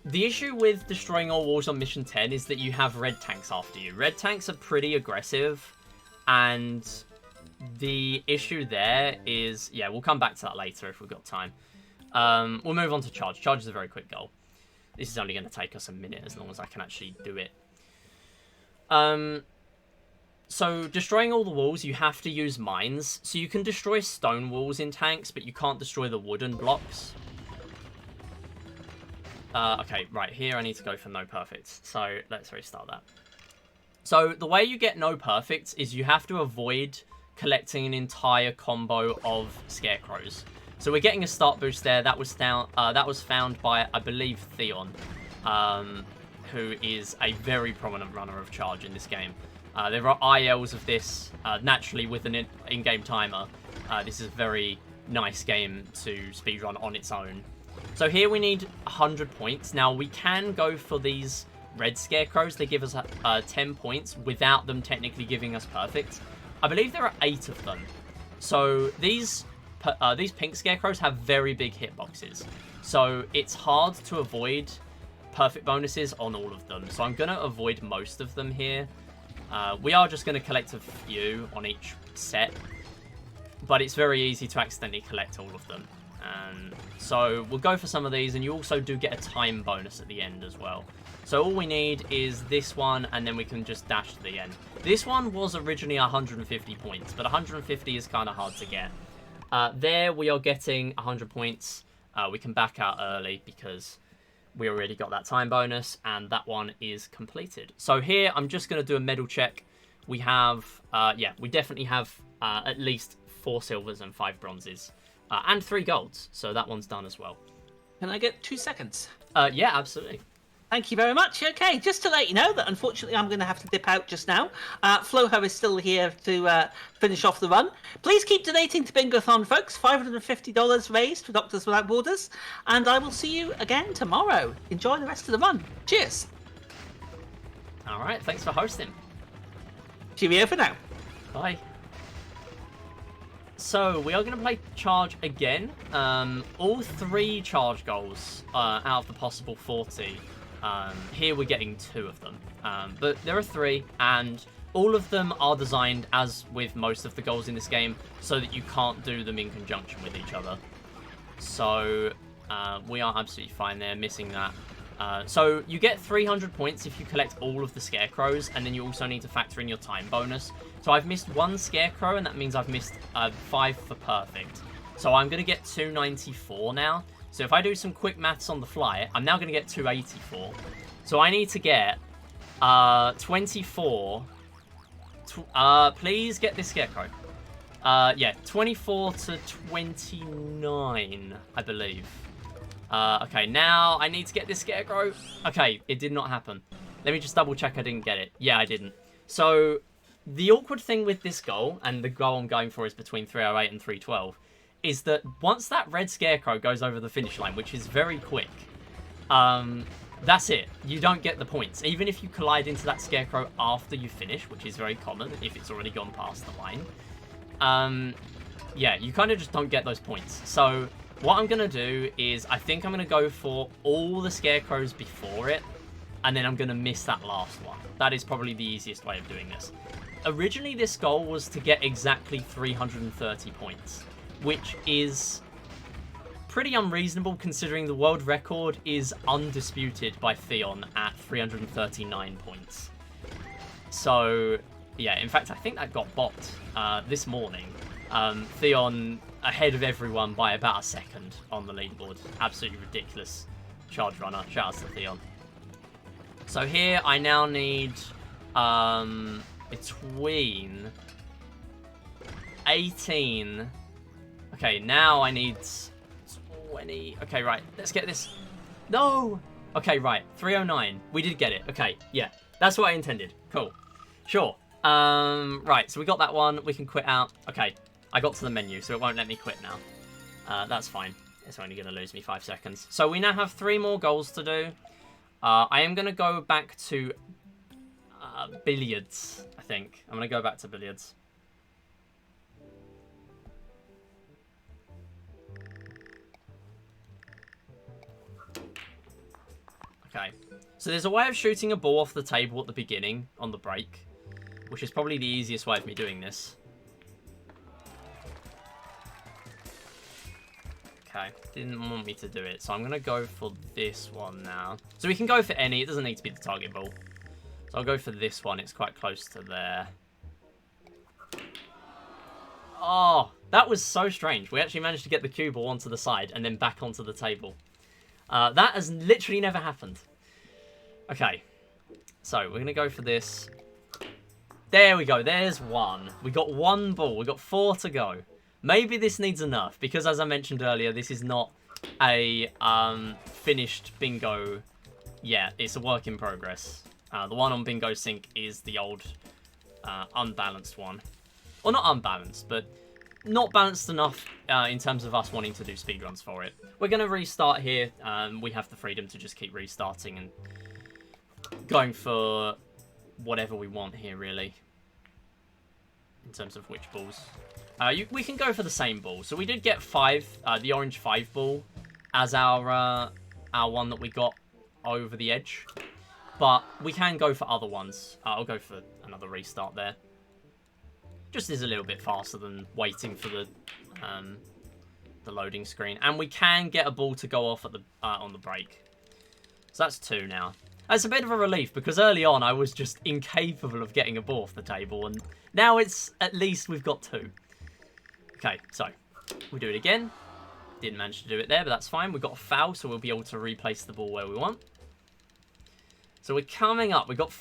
The issue with destroying all walls on mission 10 is that you have red tanks after you. Red tanks are pretty aggressive. And the issue there is, yeah, we'll come back to that later if we've got time. We'll move on to charge. Charge is a very quick goal. This is only going to take us a minute as long as I can actually do it. So destroying all the walls, you have to use mines. So you can destroy stone walls in tanks, but you can't destroy the wooden blocks. Okay, right, here I need to go for no perfects. So let's restart that. So the way you get no perfects is you have to avoid collecting an entire combo of scarecrows. So we're getting a start boost there. That was found by, I believe, Theon, who is a very prominent runner of charge in this game. There are ILs of this, naturally with an in-game timer. This is a very nice game to speedrun on its own. So here we need 100 points. Now we can go for these red scarecrows. They give us 10 points without them technically giving us perfect. I believe there are 8 of them. So these pink scarecrows have very big hitboxes. So it's hard to avoid perfect bonuses on all of them. So I'm going to avoid most of them here. We are just going to collect a few on each set. But it's very easy to accidentally collect all of them. So we'll go for some of these, and you also do get a time bonus at the end as well. So all we need is this one, and then we can just dash to the end. This one was originally 150 points, but 150 is kind of hard to get. There we are getting 100 points. We can back out early because we already got that time bonus, and that one is completed. So here I'm just going to do a medal check. We have, yeah, we definitely have at least 4 silvers and 5 bronzes. And 3 golds, so that one's done as well. Can I get 2 seconds? Yeah, absolutely. Thank you very much. Okay, just to let you know that unfortunately I'm going to have to dip out just now. Floho is still here to finish off the run. Please keep donating to Bingothon, folks. $550 raised for Doctors Without Borders. And I will see you again tomorrow. Enjoy the rest of the run. Cheers. All right, thanks for hosting. Cheerio for now. Bye. So, we are going to play charge again. All 3 charge goals out of the possible 40. Here we're getting 2 of them. But there are 3, and all of them are designed, as with most of the goals in this game, so that you can't do them in conjunction with each other. So, we are absolutely fine there, missing that. So, you get 300 points if you collect all of the scarecrows, and then you also need to factor in your time bonus. So I've missed 1 scarecrow, and that means I've missed 5 for perfect. So I'm going to get 294 now. So if I do some quick maths on the fly, I'm now going to get 284. So I need to get 24. Please get this scarecrow. Yeah, 24 to 29, I believe. Okay, now I need to get this scarecrow. Okay, it did not happen. Let me just double check I didn't get it. Yeah, I didn't. So the awkward thing with this goal, and the goal I'm going for is between 308 and 312, is that once that red scarecrow goes over the finish line, which is very quick, that's it. You don't get the points. Even if you collide into that scarecrow after you finish, which is very common if it's already gone past the line, yeah, you kind of just don't get those points. So what I'm going to do is I think I'm going to go for all the scarecrows before it, and then I'm going to miss that last one. That is probably the easiest way of doing this. Originally, this goal was to get exactly 330 points, which is pretty unreasonable considering the world record is undisputed by Theon at 339 points. So, yeah, in fact, I think that got bopped this morning. Theon ahead of everyone by about a second on the leaderboard. Absolutely ridiculous charge runner. Shout out to Theon. So here I now need between 18. Okay, now I need 20. Okay, right. Let's get this. No! Okay, right. 309. We did get it. Okay, yeah. That's what I intended. Cool. Sure. Right, so we got that one. We can quit out. Okay, I got to the menu, so it won't let me quit now. That's fine. It's only going to lose me 5 seconds. So we now have 3 more goals to do. I am going to go back to billiards, I think. I'm going to go back to billiards. Okay. So there's a way of shooting a ball off the table at the beginning on the break, which is probably the easiest way of me doing this. Okay, didn't want me to do it, so I'm going to go for this one now. So we can go for any, it doesn't need to be the target ball. So I'll go for this one, it's quite close to there. Oh, that was so strange. We actually managed to get the cue ball onto the side and then back onto the table. That has literally never happened. Okay, so we're going to go for this. There we go, there's one. We got 1 ball, we got 4 to go. Maybe this needs a nerf, because as I mentioned earlier, this is not a finished bingo yet. It's a work in progress. The one on Bingo Sync is the old unbalanced one. Well, not unbalanced, but not balanced enough in terms of us wanting to do speedruns for it. We're going to restart here. We have the freedom to just keep restarting and going for whatever we want here, really, in terms of which balls. We can go for the same ball. So we did get 5, the orange 5 ball as our one that we got over the edge. But we can go for other ones. I'll go for another restart there. Just is a little bit faster than waiting for the loading screen. And we can get a ball to go off at the on the break. So that's 2 now. That's a bit of a relief because early on I was just incapable of getting a ball off the table. And now it's at least we've got 2. Okay, so we do it again. Didn't manage to do it there, but that's fine. We've got a foul, so we'll be able to replace the ball where we want. So we're coming up. We've got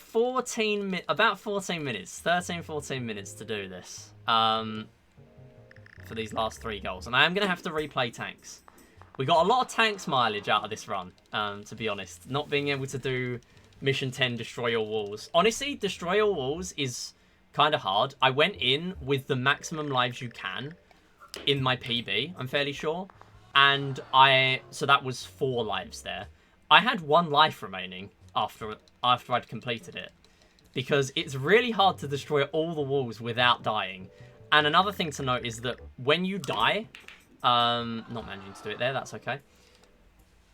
about 14 minutes, 13, 14 minutes to do this for these last 3 goals. And I am going to have to replay tanks. We got a lot of tanks mileage out of this run, to be honest. Not being able to do Mission 10, Destroy Your Walls. Honestly, Destroy Your Walls is kind of hard. I went in with the maximum lives you can in my PB, I'm fairly sure. And so that was 4 lives there. I had 1 life remaining after I'd completed it, because it's really hard to destroy all the walls without dying. And another thing to note is that when you die, not managing to do it there, that's okay.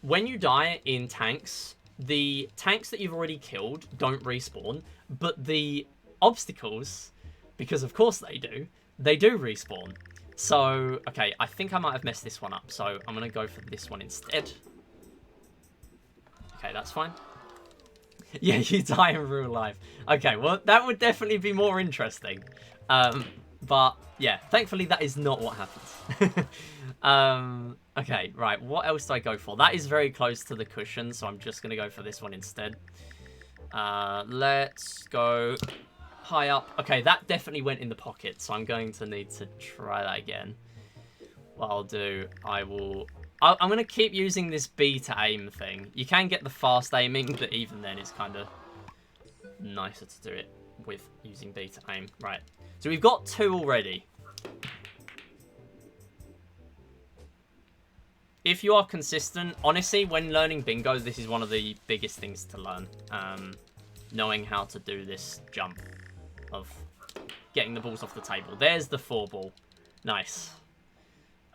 When you die in tanks, the tanks that you've already killed don't respawn, but the obstacles, because of course they do respawn. So, okay, I think I might have messed this one up, so I'm going to go for this one instead. Okay, that's fine. Yeah, you die in real life. Okay, well, that would definitely be more interesting. But, yeah, thankfully that is not what happens. Okay, right, what else do I go for? That is very close to the cushion, so I'm just going to go for this one instead. Let's go high up. Okay, that definitely went in the pocket, so I'm going to need to try that again. What I'll do, I'm going to keep using this B to aim thing. You can get the fast aiming, but even then it's kind of nicer to do it with using B to aim. Right, so we've got 2 already. If you are consistent, honestly, when learning bingo, this is one of the biggest things to learn. Knowing how to do this jump of getting the balls off the table. There's the 4 ball. Nice.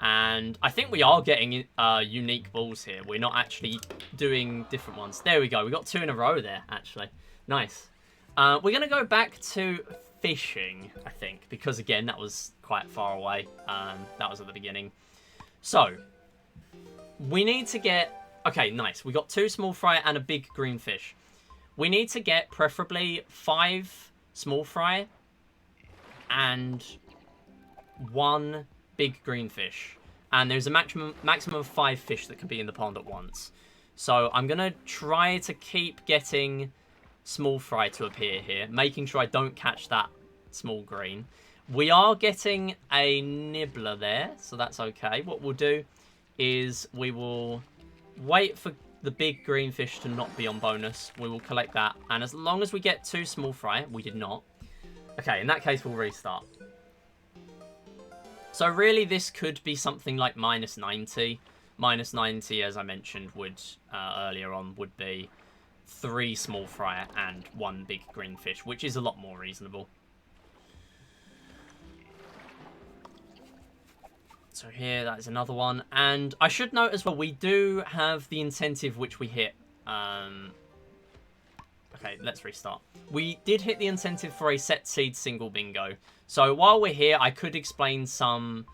And I think we are getting unique balls here. We're not actually doing different ones. There we go. We got 2 in a row there, actually. Nice. We're going to go back to fishing, I think, because, again, that was quite far away. That was at the beginning. So, we need to get... Okay, nice. We got 2 small fry and a big green fish. We need to get, preferably, 5 small fry and 1... big green fish, and there's a maximum of 5 fish that can be in the pond at once. So I'm gonna try to keep getting small fry to appear here, making sure I don't catch that small green. We are getting a nibbler there, so that's okay. What we'll do is we will wait for the big green fish to not be on bonus. We will collect that, and as long as we get 2 small fry, we did not. Okay, in that case we'll restart. So really, this could be something like -90. -90, as I mentioned, would earlier on, would be 3 small fry and 1 big green fish, which is a lot more reasonable. So here, that is another one. And I should note as well, we do have the incentive which we hit. Okay, let's restart. We did hit the incentive for a set seed single bingo. So while we're here, I could explain some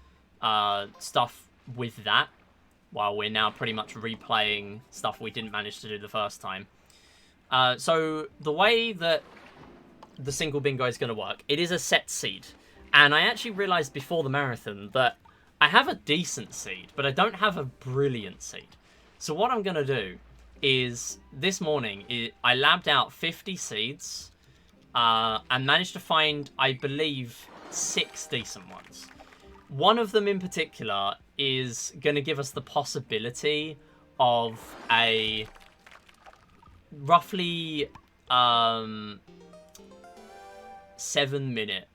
stuff with that, while we're now pretty much replaying stuff we didn't manage to do the first time. So the way that the single bingo is going to work, it is a set seed. And I actually realized before the marathon that I have a decent seed, but I don't have a brilliant seed. So what I'm going to do is, this morning, I labbed out 50 seeds, and managed to find, I believe, 6 decent ones. One of them in particular is going to give us the possibility of a roughly 7-minute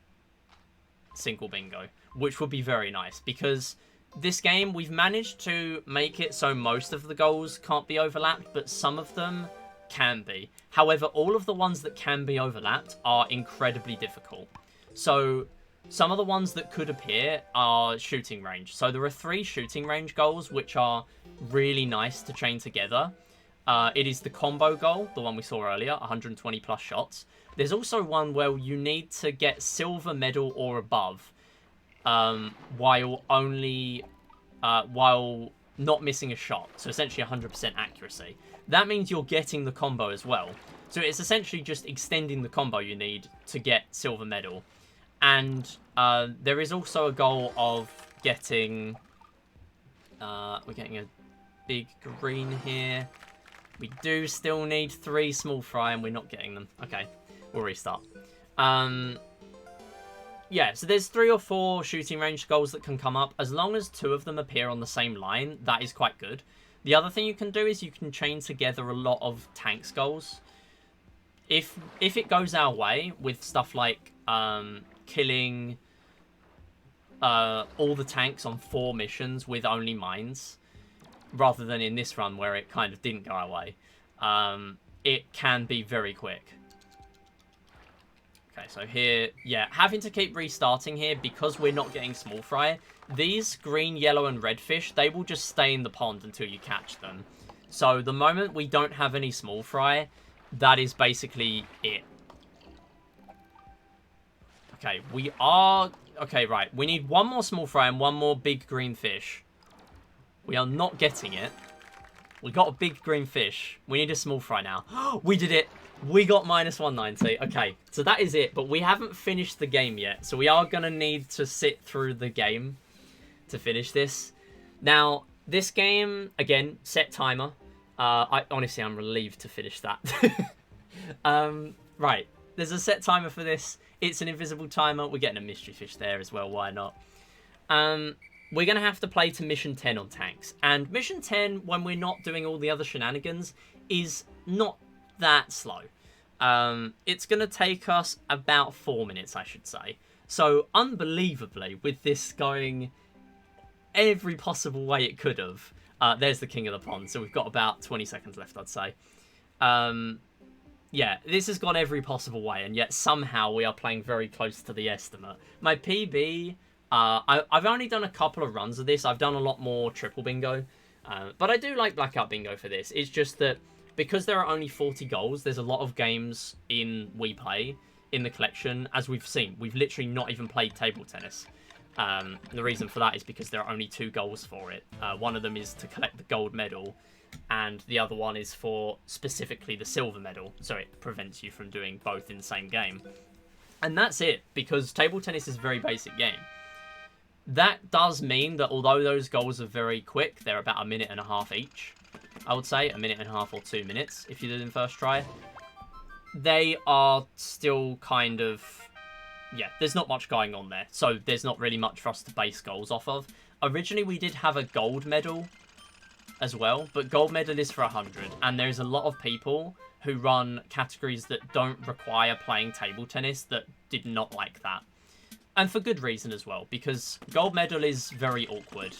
single bingo, which would be very nice, because this game, we've managed to make it so most of the goals can't be overlapped, but some of them can be. However, all of the ones that can be overlapped are incredibly difficult. So some of the ones that could appear are shooting range. So there are 3 shooting range goals, which are really nice to chain together. It is the combo goal, the one we saw earlier, 120 plus shots. There's also one where you need to get silver medal or above, while not missing a shot. So essentially 100% accuracy. That means you're getting the combo as well. So it's essentially just extending the combo you need to get silver medal. And there is also a goal of getting... we're getting a big green here. We do still need 3 small fry, and we're not getting them. Okay, we'll restart. Yeah, so there's 3 or 4 shooting range goals that can come up. As long as 2 of them appear on the same line, that is quite good. The other thing you can do is you can chain together a lot of tanks goals. If it goes our way with stuff like killing all the tanks on 4 missions with only mines, rather than in this run where it kind of didn't go our way, it can be very quick. Okay, so here, yeah, having to keep restarting here because we're not getting small fry. These green, yellow, and red fish, they will just stay in the pond until you catch them. So the moment we don't have any small fry, that is basically it. Okay, we are... Okay, right. We need 1 more small fry and 1 more big green fish. We are not getting it. We got a big green fish. We need a small fry now. We did it. We got -190. Okay, so that is it. But we haven't finished the game yet. So we are going to need to sit through the game to finish this. Now, this game, again, set timer. Honestly, I'm relieved to finish that. Right, there's a set timer for this. It's an invisible timer. We're getting a mystery fish there as well. Why not? We're going to have to play to mission 10 on tanks. And mission 10, when we're not doing all the other shenanigans, is not that slow. It's going to take us about 4 minutes, I should say. So, unbelievably, with this going every possible way it could have, there's the king of the pond. So we've got about 20 seconds left, I'd say. Yeah, this has gone every possible way, and yet somehow we are playing very close to the estimate. My PB I've only done a couple of runs of this. I've done a lot more triple bingo. But I do like Blackout Bingo for this. It's just that because there are only 40 goals, there's a lot of games in We Play in the collection. As we've seen, we've literally not even played table tennis. The reason for that is because there are only 2 goals for it. One of them is to collect the gold medal, and the other one is for specifically the silver medal. So it prevents you from doing both in the same game. And that's it, because table tennis is a very basic game. That does mean that although those goals are very quick, they're about 1.5 minutes each, I would say, 1.5 minutes or 2 minutes if you did them first try. They are still kind of, yeah, there's not much going on there, so there's not really much for us to base goals off of. Originally, we did have a gold medal as well, but gold medal is for 100, and there's a lot of people who run categories that don't require playing table tennis that did not like that. And for good reason as well, because gold medal is very awkward.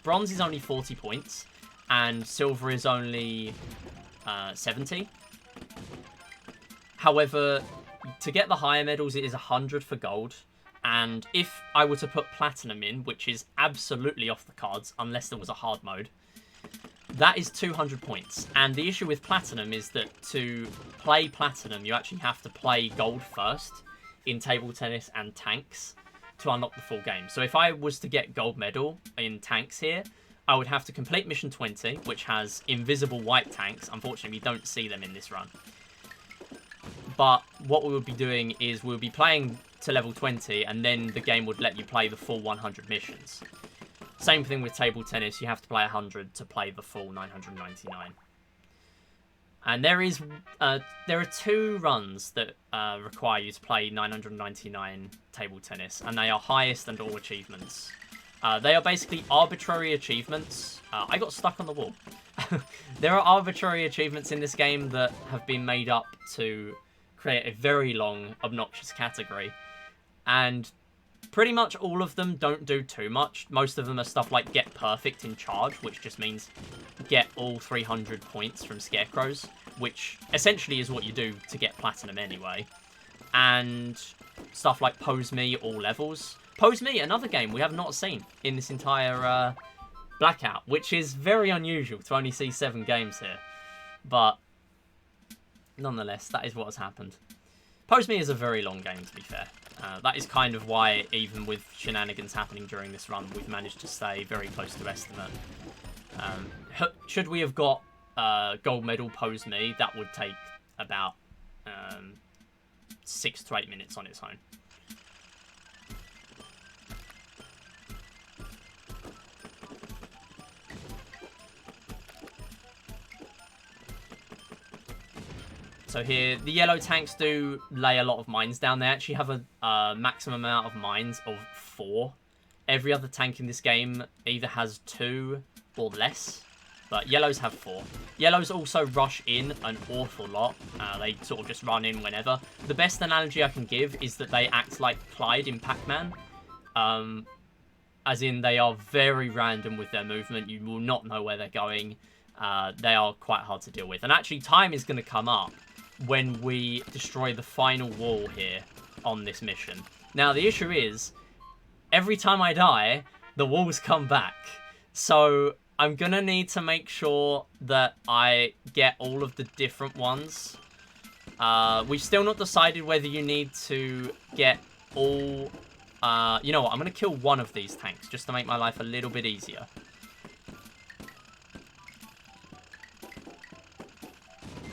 Bronze is only 40 points, and silver is only 70. However, to get the higher medals, it is 100 for gold. And if I were to put platinum in, which is absolutely off the cards, unless there was a hard mode, that is 200 points. And the issue with platinum is that to play platinum, you actually have to play gold first in table tennis and tanks to unlock the full game. So if I was to get gold medal in tanks here, I would have to complete mission 20, which has invisible white tanks. Unfortunately, we don't see them in this run. But what we would be doing is we'll be playing to level 20, and then the game would let you play the full 100 missions. Same thing with table tennis. You have to play 100 to play the full 999. And there are 2 runs that require you to play 999 table tennis, and they are highest and all achievements. They are basically arbitrary achievements. I got stuck on the wall. There are arbitrary achievements in this game that have been made up to create a very long, obnoxious category. And pretty much all of them don't do too much. Most of them are stuff like get perfect in charge, which just means get all 300 points from scarecrows, which essentially is what you do to get platinum anyway. And stuff like Pose Me, all levels. Pose Me, another game we have not seen in this entire Blackout, which is very unusual to only see 7 games here. But nonetheless, that is what has happened. Pose Me is a very long game, to be fair. That is kind of why, even with shenanigans happening during this run, we've managed to stay very close to estimate. Should we have got gold medal Pose Me, that would take about 6 to 8 minutes on its own. So here, the yellow tanks do lay a lot of mines down. They actually have a maximum amount of mines of 4. Every other tank in this game either has 2 or less, but yellows have 4. Yellows also rush in an awful lot. They sort of just run in whenever. The best analogy I can give is that they act like Clyde in Pac-Man. As in, they are very random with their movement. You will not know where they're going. They are quite hard to deal with. And actually, time is going to come up when we destroy the final wall here on this mission. Now, the issue is, every time I die, the walls come back. So I'm going to need to make sure that I get all of the different ones. We've still not decided whether you need to get all... you know what, I'm going to kill one of these tanks just to make my life a little bit easier.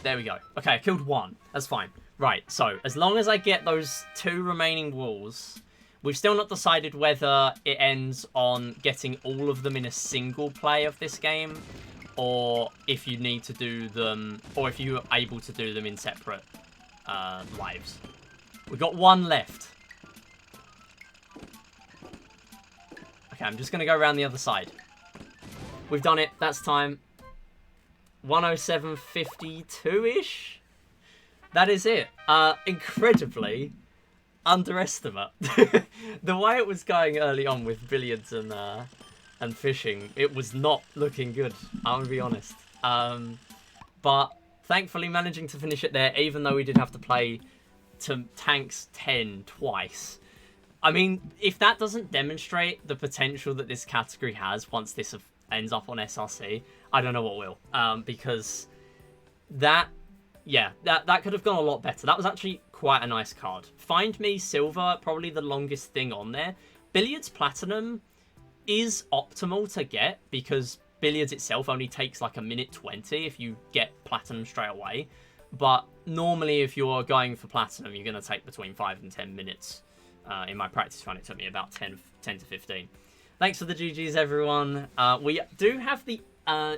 There we go. Okay, I killed one. That's fine. Right, so as long as I get those 2 remaining walls, we've still not decided whether it ends on getting all of them in a single play of this game, or if you need to do them, or if you're able to do them in separate lives. We've got 1 left. Okay, I'm just going to go around the other side. We've done it. That's time. 107.52-ish? That is it. Incredibly underestimate. The way it was going early on with billiards and fishing, it was not looking good, I'm going to be honest. But thankfully managing to finish it there, even though we did have to play to tanks 10 twice. I mean, if that doesn't demonstrate the potential that this category has once this ends up on SRC, I don't know what will. Because that could have gone a lot better. That was actually quite a nice card. Find Me Silver, probably the longest thing on there. Billiards Platinum is optimal to get because Billiards itself only takes like 1:20 if you get Platinum straight away. But normally if you're going for Platinum, you're going to take between 5 and 10 minutes. In my practice run, it took me about 10 to 15. Thanks for the GGs, everyone. We do have the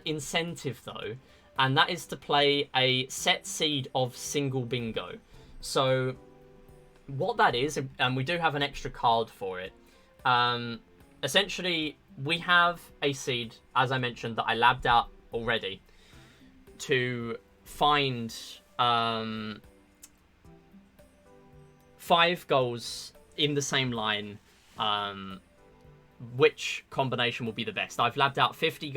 incentive, though, and that is to play a set seed of single bingo. So what that is, and we do have an extra card for it, essentially we have a seed, as I mentioned, that I labbed out already to find 5 goals in the same line, which combination will be the best. I've labbed out 50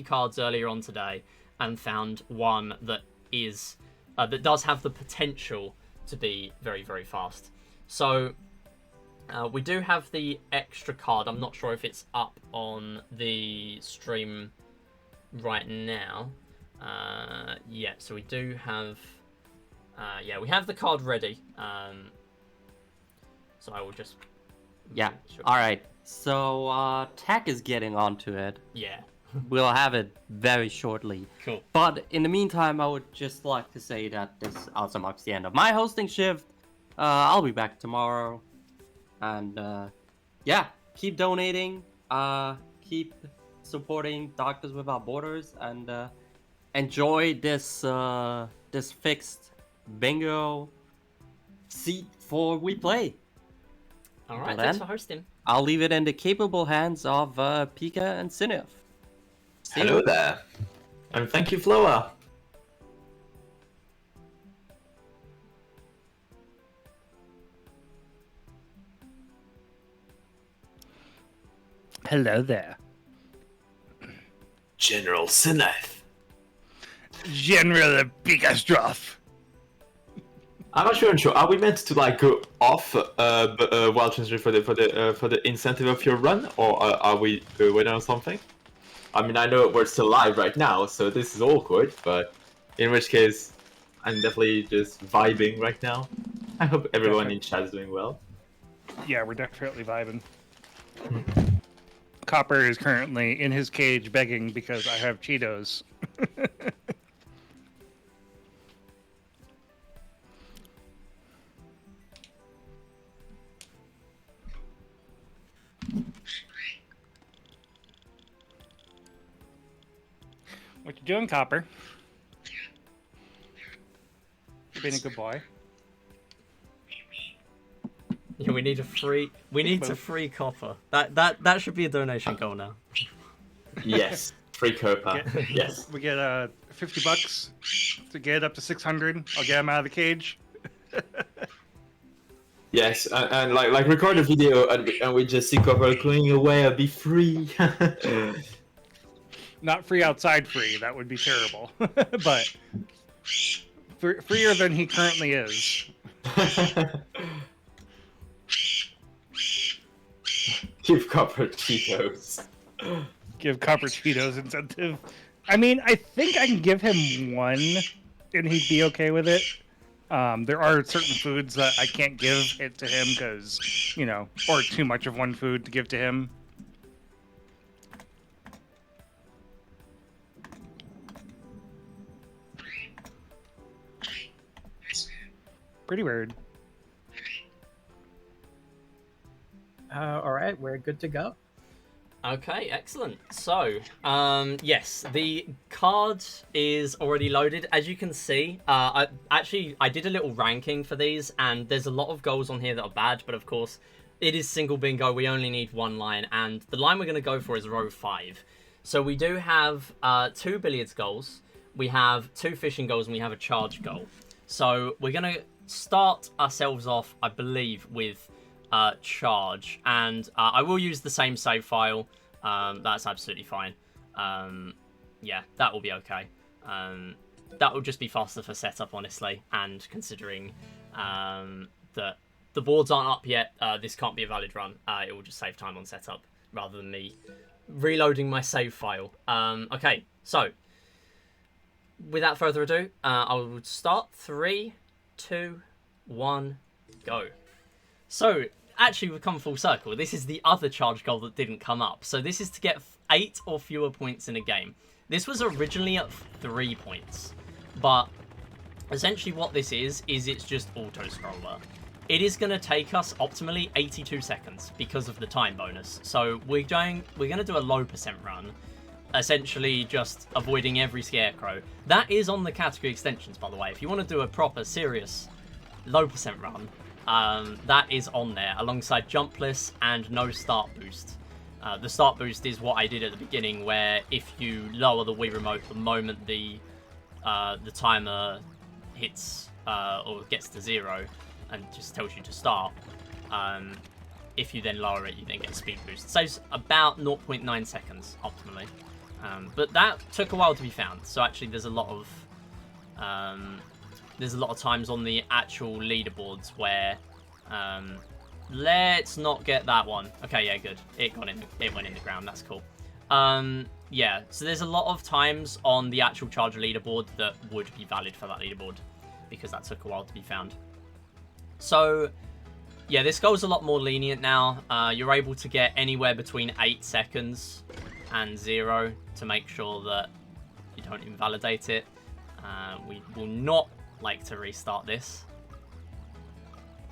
cards earlier on today and found one that is that does have the potential to be very, very fast. So we do have the extra card. I'm not sure if it's up on the stream right now. Yeah, so we do have we have the card ready. So I will just... Yeah, sure. alright. So, Tech is getting onto it. Yeah. We'll have it very shortly. Cool. But in the meantime, I would just like to say that this also marks the end of my hosting shift. I'll be back tomorrow. And, yeah, keep donating. Keep supporting Doctors Without Borders. And, enjoy this, this fixed bingo seat for We Play. All right, Until thanks then, for hosting. I'll leave it in the capable hands of Pika and Sinif. Hello there. And thank you, Floa. Hello there. General Sineth. General Bigastroph. I'm not sure. Are we meant to like go off while transferring for the incentive of your run, or are we waiting on something? I mean, I know we're still live right now, so this is awkward. But in which case, I'm definitely just vibing right now. I hope everyone in chat is doing well. Yeah, we're definitely vibing. Copper is currently in his cage begging because I have Cheetos. What you doing, Copper? You being a good boy. Yeah, we need a free. We need to free copper. That should be a donation goal now. Yes, free Copa. Yes. We get $50 to get up to 600. I'll get him out of the cage. Yes, and like record a video and we just see Copper going away. I'll be free. Not free outside free. That would be terrible. But freer than he currently is. Give Copper Cheetos. Give Copper Cheetos incentive. I mean, I think I can give him one, and he'd be okay with it. There are certain foods that I can't give it to him because, you know, or too much of one food to give to him. Pretty weird. All right, we're good to go. Okay, excellent. So, yes, the card is already loaded. As you can see, I did a little ranking for these, and there's a lot of goals on here that are bad, but of course, it is single bingo. We only need one line, and the line we're going to go for is row 5. So we do have 2 billiards goals, we have 2 fishing goals, and we have a charge goal. So we're going to start ourselves off, I believe, with charge, and I will use the same save file. That's absolutely fine. Yeah, that will be okay. That will just be faster for setup, honestly, and considering that the boards aren't up yet, this can't be a valid run. It will just save time on setup rather than me reloading my save file. Okay, so without further ado, I will start 3, 2, 1, go. So actually, we've come full circle. This is the other charge goal that didn't come up. So this is to get 8 or fewer points in a game. This was originally at 3 points, but essentially what this is it's just auto-scroller. It is going to take us optimally 82 seconds because of the time bonus. So we're going to do a low percent run, essentially just avoiding every scarecrow. That is on the category extensions, by the way. If you want to do a proper, serious low percent run, that is on there alongside jumpless and no start boost. The start boost is what I did at the beginning, where if you lower the Wii remote the moment the timer hits or gets to 0 and just tells you to start, if you then lower it, you then get a speed boost. It saves about 0.9 seconds optimally, but that took a while to be found. So actually, there's a lot of times on the actual leaderboards where let's not get that one. Okay, yeah, good. It went in the ground. That's cool. Yeah, so there's a lot of times on the actual charger leaderboard that would be valid for that leaderboard because that took a while to be found. So yeah, this goal's a lot more lenient now. You're able to get anywhere between 8 seconds and 0 to make sure that you don't invalidate it. We will not like to restart this.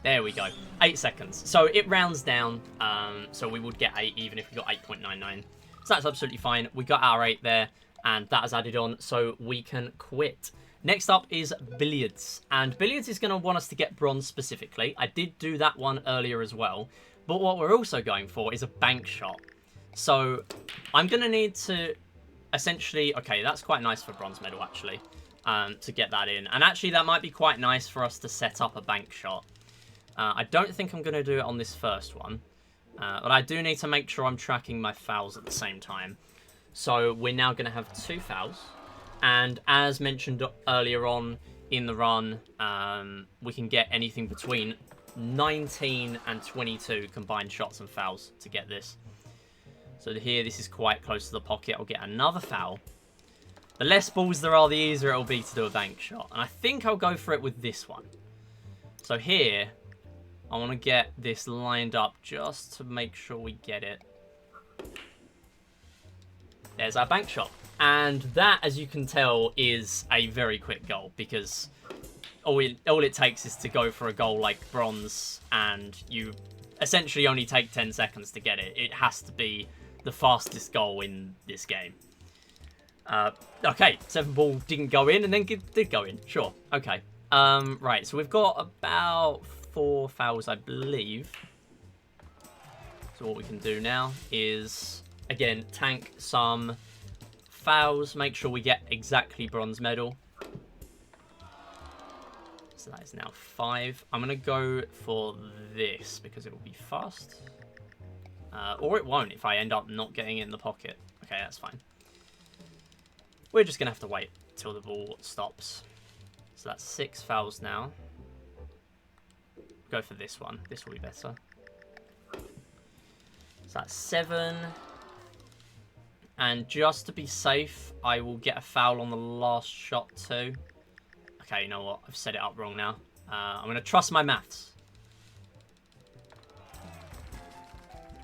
There we go, 8 seconds. So it rounds down, so we would get 8 even if we got 8.99. So that's absolutely fine. We got our 8 there, and that is added on, so we can quit. Next up is billiards, and billiards is going to want us to get bronze specifically. I did do that one earlier as well, but what we're also going for is a bank shot. So I'm going to need to essentially, okay, that's quite nice for bronze medal actually, to get that in. And actually that might be quite nice for us to set up a bank shot. I don't think I'm going to do it on this first one, but I do need to make sure I'm tracking my fouls at the same time. So we're now going to have 2 fouls. And as mentioned earlier on in the run, we can get anything between 19 and 22 combined shots and fouls to get this. So here, this is quite close to the pocket. I'll get another foul. The less balls there are, the easier it'll be to do a bank shot. And I think I'll go for it with this one. So here, I want to get this lined up just to make sure we get it. There's our bank shot. And that, as you can tell, is a very quick goal because all it takes is to go for a goal like bronze and you essentially only take 10 seconds to get it. It has to be the fastest goal in this game. Okay, 7 ball didn't go in and then did go in. Sure, okay. Right, so we've got about 4 fouls, I believe. So what we can do now is, again, tank some fouls, make sure we get exactly bronze medal. So that is now 5. I'm going to go for this because it will be fast. Or it won't if I end up not getting it in the pocket. Okay, that's fine. We're just going to have to wait till the ball stops. So that's 6 fouls now. Go for this one. This will be better. So that's 7. And just to be safe, I will get a foul on the last shot too. Okay, you know what? I've set it up wrong now. I'm going to trust my maths.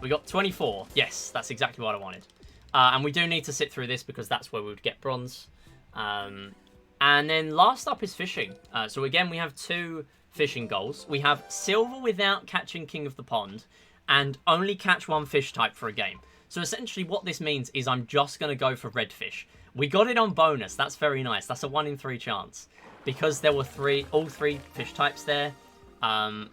We got 24. Yes, that's exactly what I wanted. And we do need to sit through this because that's where we would get bronze. And then last up is fishing. So again, we have 2 fishing goals. We have silver without catching King of the Pond and only catch 1 fish type for a game. So essentially what this means is I'm just going to go for redfish. We got it on bonus. That's very nice. That's a 1 in 3 chance. Because there were all three fish types there,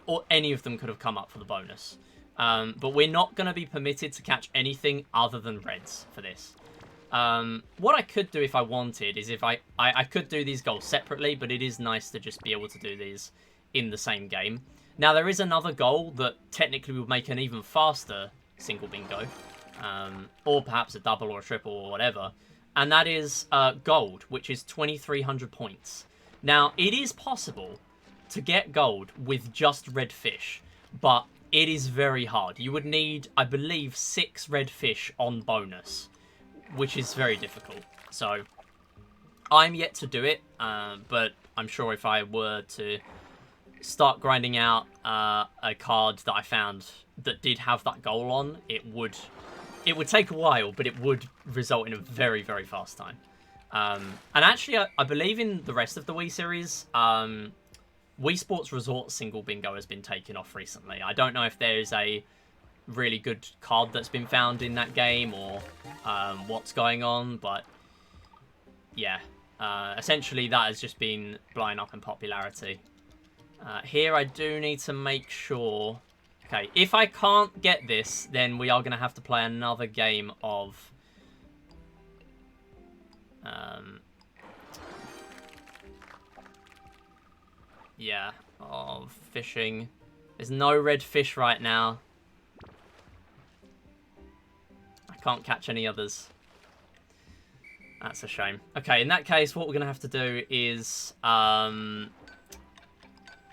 or any of them could have come up for the bonus. But we're not going to be permitted to catch anything other than reds for this. What I could do if I wanted is if I could do these goals separately, but it is nice to just be able to do these in the same game. Now, there is another goal that technically would make an even faster single bingo, or perhaps a double or a triple or whatever, and that is gold, which is 2,300 points. Now, it is possible to get gold with just red fish, but it is very hard. You would need, I believe, 6 red fish on bonus, which is very difficult. So I'm yet to do it, but I'm sure if I were to start grinding out a card that I found that did have that goal on, it would take a while, but it would result in a very, very fast time. And actually, I believe in the rest of the Wii series, Wii Sports Resort single bingo has been taken off recently. I don't know if there's a really good card that's been found in that game or what's going on, but yeah. Essentially, that has just been blowing up in popularity. Here, I do need to make sure... Okay, if I can't get this, then we are going to have to play another game of... yeah, of fishing. There's no red fish right now. I can't catch any others. That's a shame. Okay, in that case, what we're going to have to do is...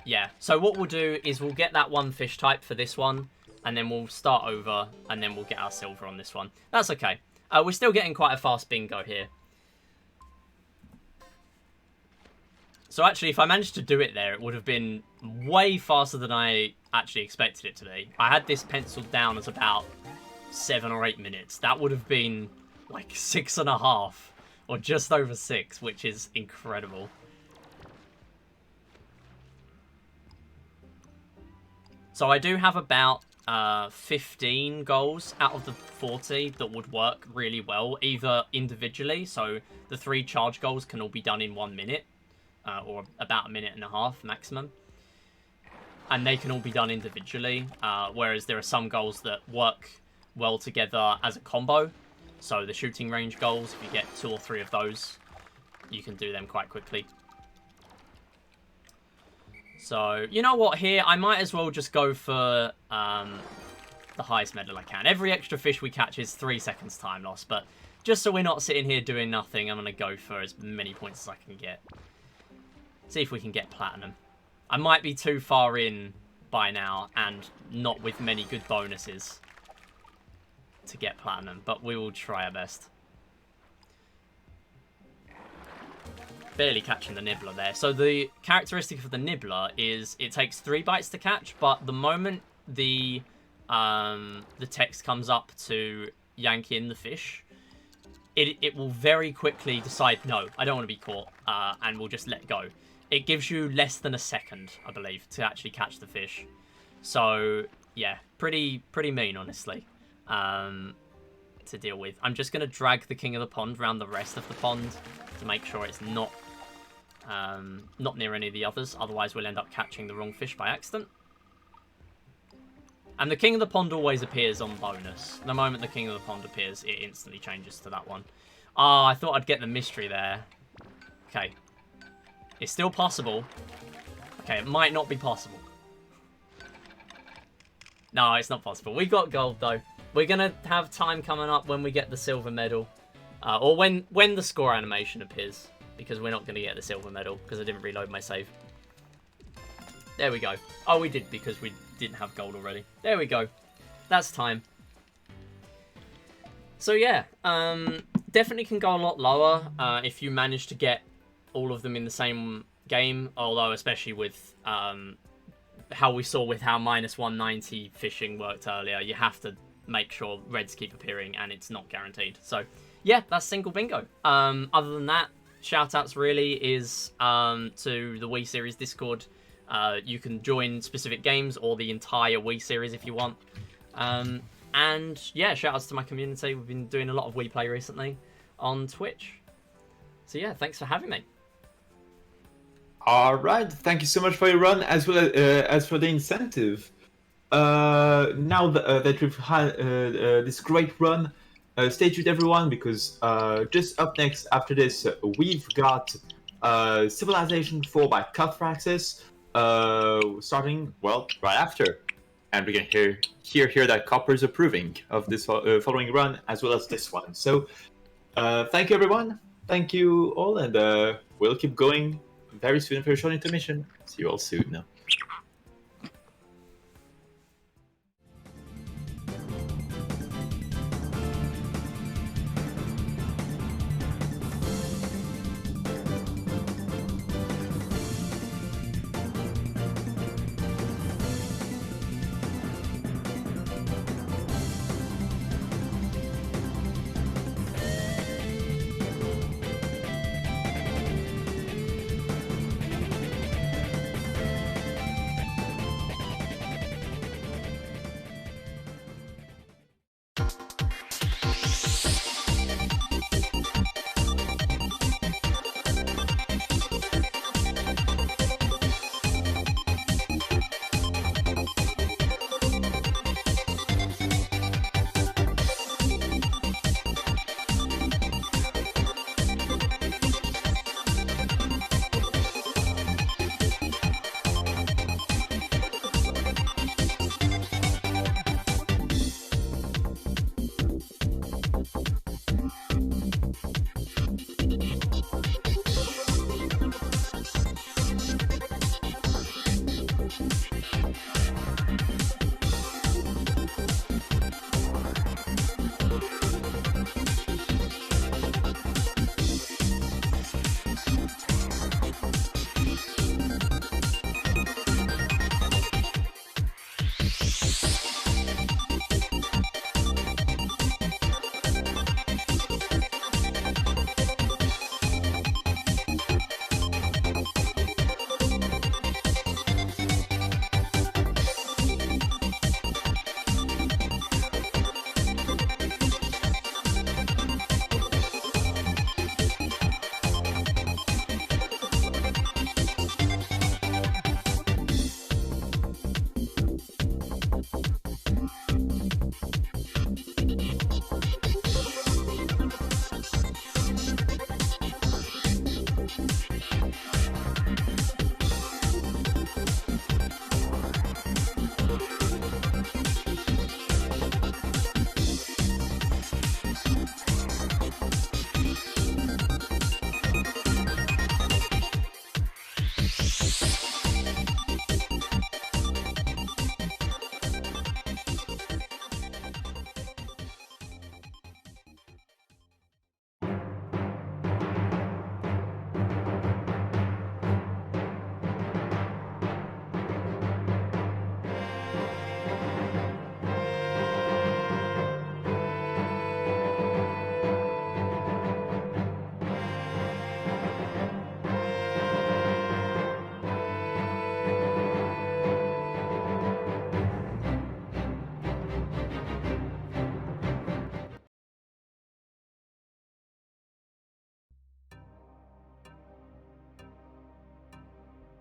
yeah, so what we'll do is we'll get that one fish type for this one, and then we'll start over, and then we'll get our silver on this one. That's okay. We're still getting quite a fast bingo here. So actually, if I managed to do it there, it would have been way faster than I actually expected it to be. I had this penciled down as about 7 or 8 minutes. That would have been like 6.5, or just over 6, which is incredible. So I do have about 15 goals out of the 40 that would work really well, either individually, so the 3 charge goals can all be done in 1 minute, or about 1.5 minutes maximum. And they can all be done individually, whereas there are some goals that work well together as a combo. So the shooting range goals, if you get 2 or 3 of those, you can do them quite quickly. So, you know what, here, I might as well just go for the highest medal I can. Every extra fish we catch is 3 seconds time loss, but just so we're not sitting here doing nothing, I'm going to go for as many points as I can get. See if we can get platinum. I might be too far in by now and not with many good bonuses to get platinum, but we will try our best. Barely catching the nibbler there. So the characteristic of the nibbler is it takes 3 bites to catch, but the moment the text comes up to yank in the fish, it will very quickly decide, no, I don't want to be caught, and will just let go. It gives you less than a second, I believe, to actually catch the fish. So yeah, pretty mean, honestly, to deal with. I'm just going to drag the king of the pond around the rest of the pond to make sure it's not near any of the others. Otherwise, we'll end up catching the wrong fish by accident. And the king of the pond always appears on bonus. The moment the king of the pond appears, it instantly changes to that one. Ah, I thought I'd get the mystery there. Okay. It's still possible. Okay, it might not be possible. No, it's not possible. We got gold, though. We're going to have time coming up when we get the silver medal. Or when the score animation appears. Because we're not going to get the silver medal. Because I didn't reload my save. There we go. Oh, we did because we didn't have gold already. There we go. That's time. So yeah, definitely can go a lot lower if you manage to get all of them in the same game. Although, especially with how we saw with how -190 fishing worked earlier, you have to make sure reds keep appearing, and it's not guaranteed. So yeah, that's single bingo. Other than that, shoutouts really is to the Wii Series Discord. You can join specific games or the entire Wii series if you want. And yeah, shoutouts to my community. We've been doing a lot of Wii play recently on Twitch. So yeah, thanks for having me. All right, thank you so much for your run, as well as for the incentive. Now that we've had this great run, stay tuned everyone, because just up next after this, we've got Civilization 4 by Cuthraxis, starting, well, right after. And we can hear that Copper's approving of this following run, as well as this one. So, thank you everyone, thank you all, and we'll keep going very soon for a short intermission. See you all soon.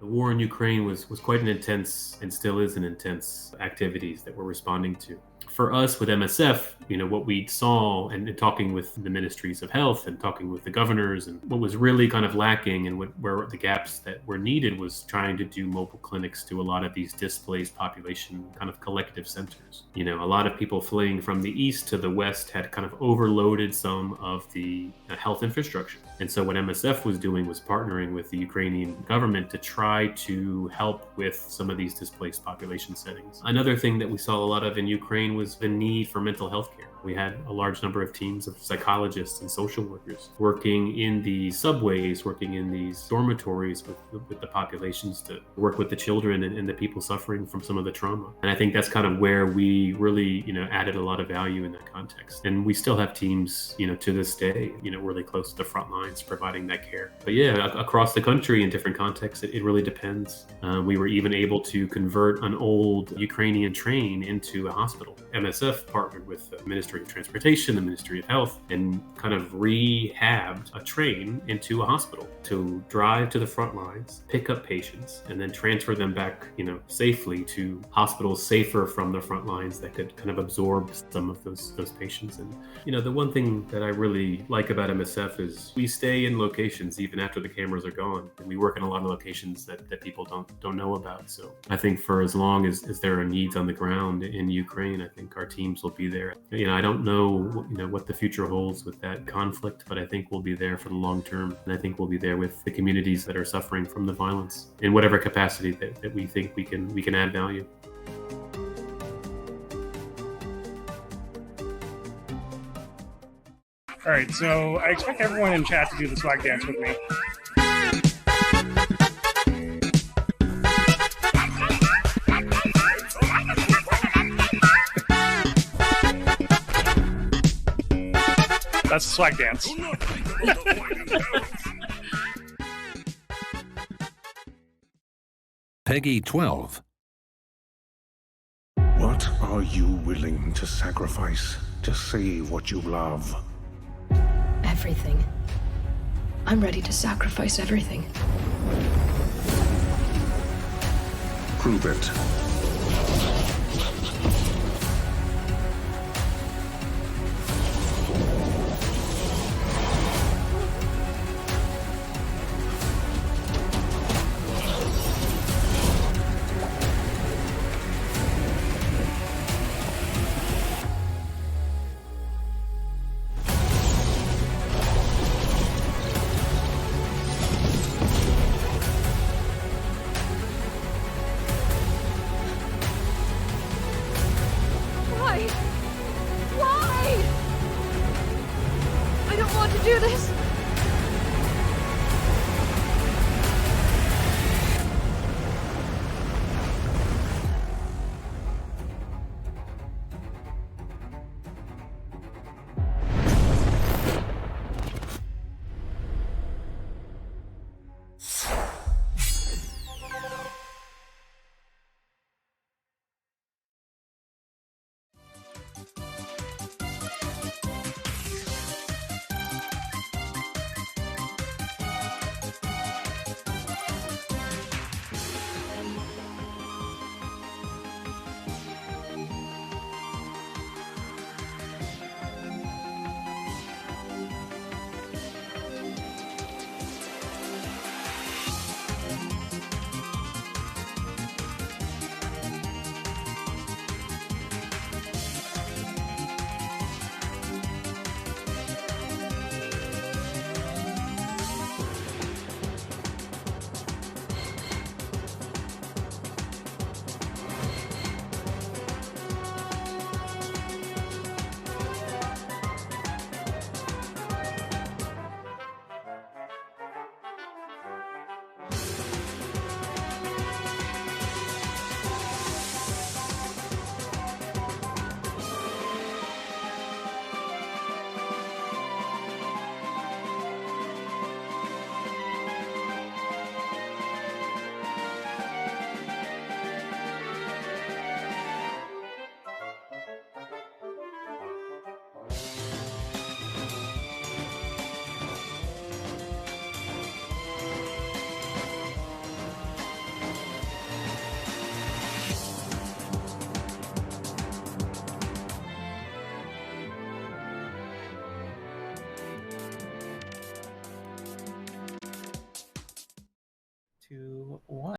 The war in Ukraine was quite an intense, and still is an intense, activities that we're responding to. For us with MSF, what we saw and talking with the ministries of health and talking with the governors, and what was really kind of lacking and where the gaps that were needed was trying to do mobile clinics to a lot of these displaced population kind of collective centers. A lot of people fleeing from the east to the west had kind of overloaded some of the health infrastructure. And so what MSF was doing was partnering with the Ukrainian government to try to help with some of these displaced population settings. Another thing that we saw a lot of in Ukraine was the need for mental health care. We had a large number of teams of psychologists and social workers working in the subways, working in these dormitories with the populations to work with the children and the people suffering from some of the trauma. And I think that's kind of where we really, added a lot of value in that context. And we still have teams, to this day, really close to the front lines providing that care. But yeah, across the country in different contexts, it really depends. We were even able to convert an old Ukrainian train into a hospital. MSF partnered with the Ministry of Transportation, the Ministry of Health, and kind of rehabbed a train into a hospital to drive to the front lines, pick up patients, and then transfer them back, safely to hospitals safer from the front lines that could kind of absorb some of those patients. And, the one thing that I really like about MSF is we stay in locations even after the cameras are gone. And we work in a lot of locations that people don't know about. So I think for as long as there are needs on the ground in Ukraine, I think our teams will be there. I don't know, what the future holds with that conflict, but I think we'll be there for the long term. And I think we'll be there with the communities that are suffering from the violence in whatever capacity that we think we can add value. All right, so I expect everyone in chat to do the swag dance with me. That's the swag dance. Peggy 12. What are you willing to sacrifice to save what you love? Everything. I'm ready to sacrifice everything. Prove it. Do this! What?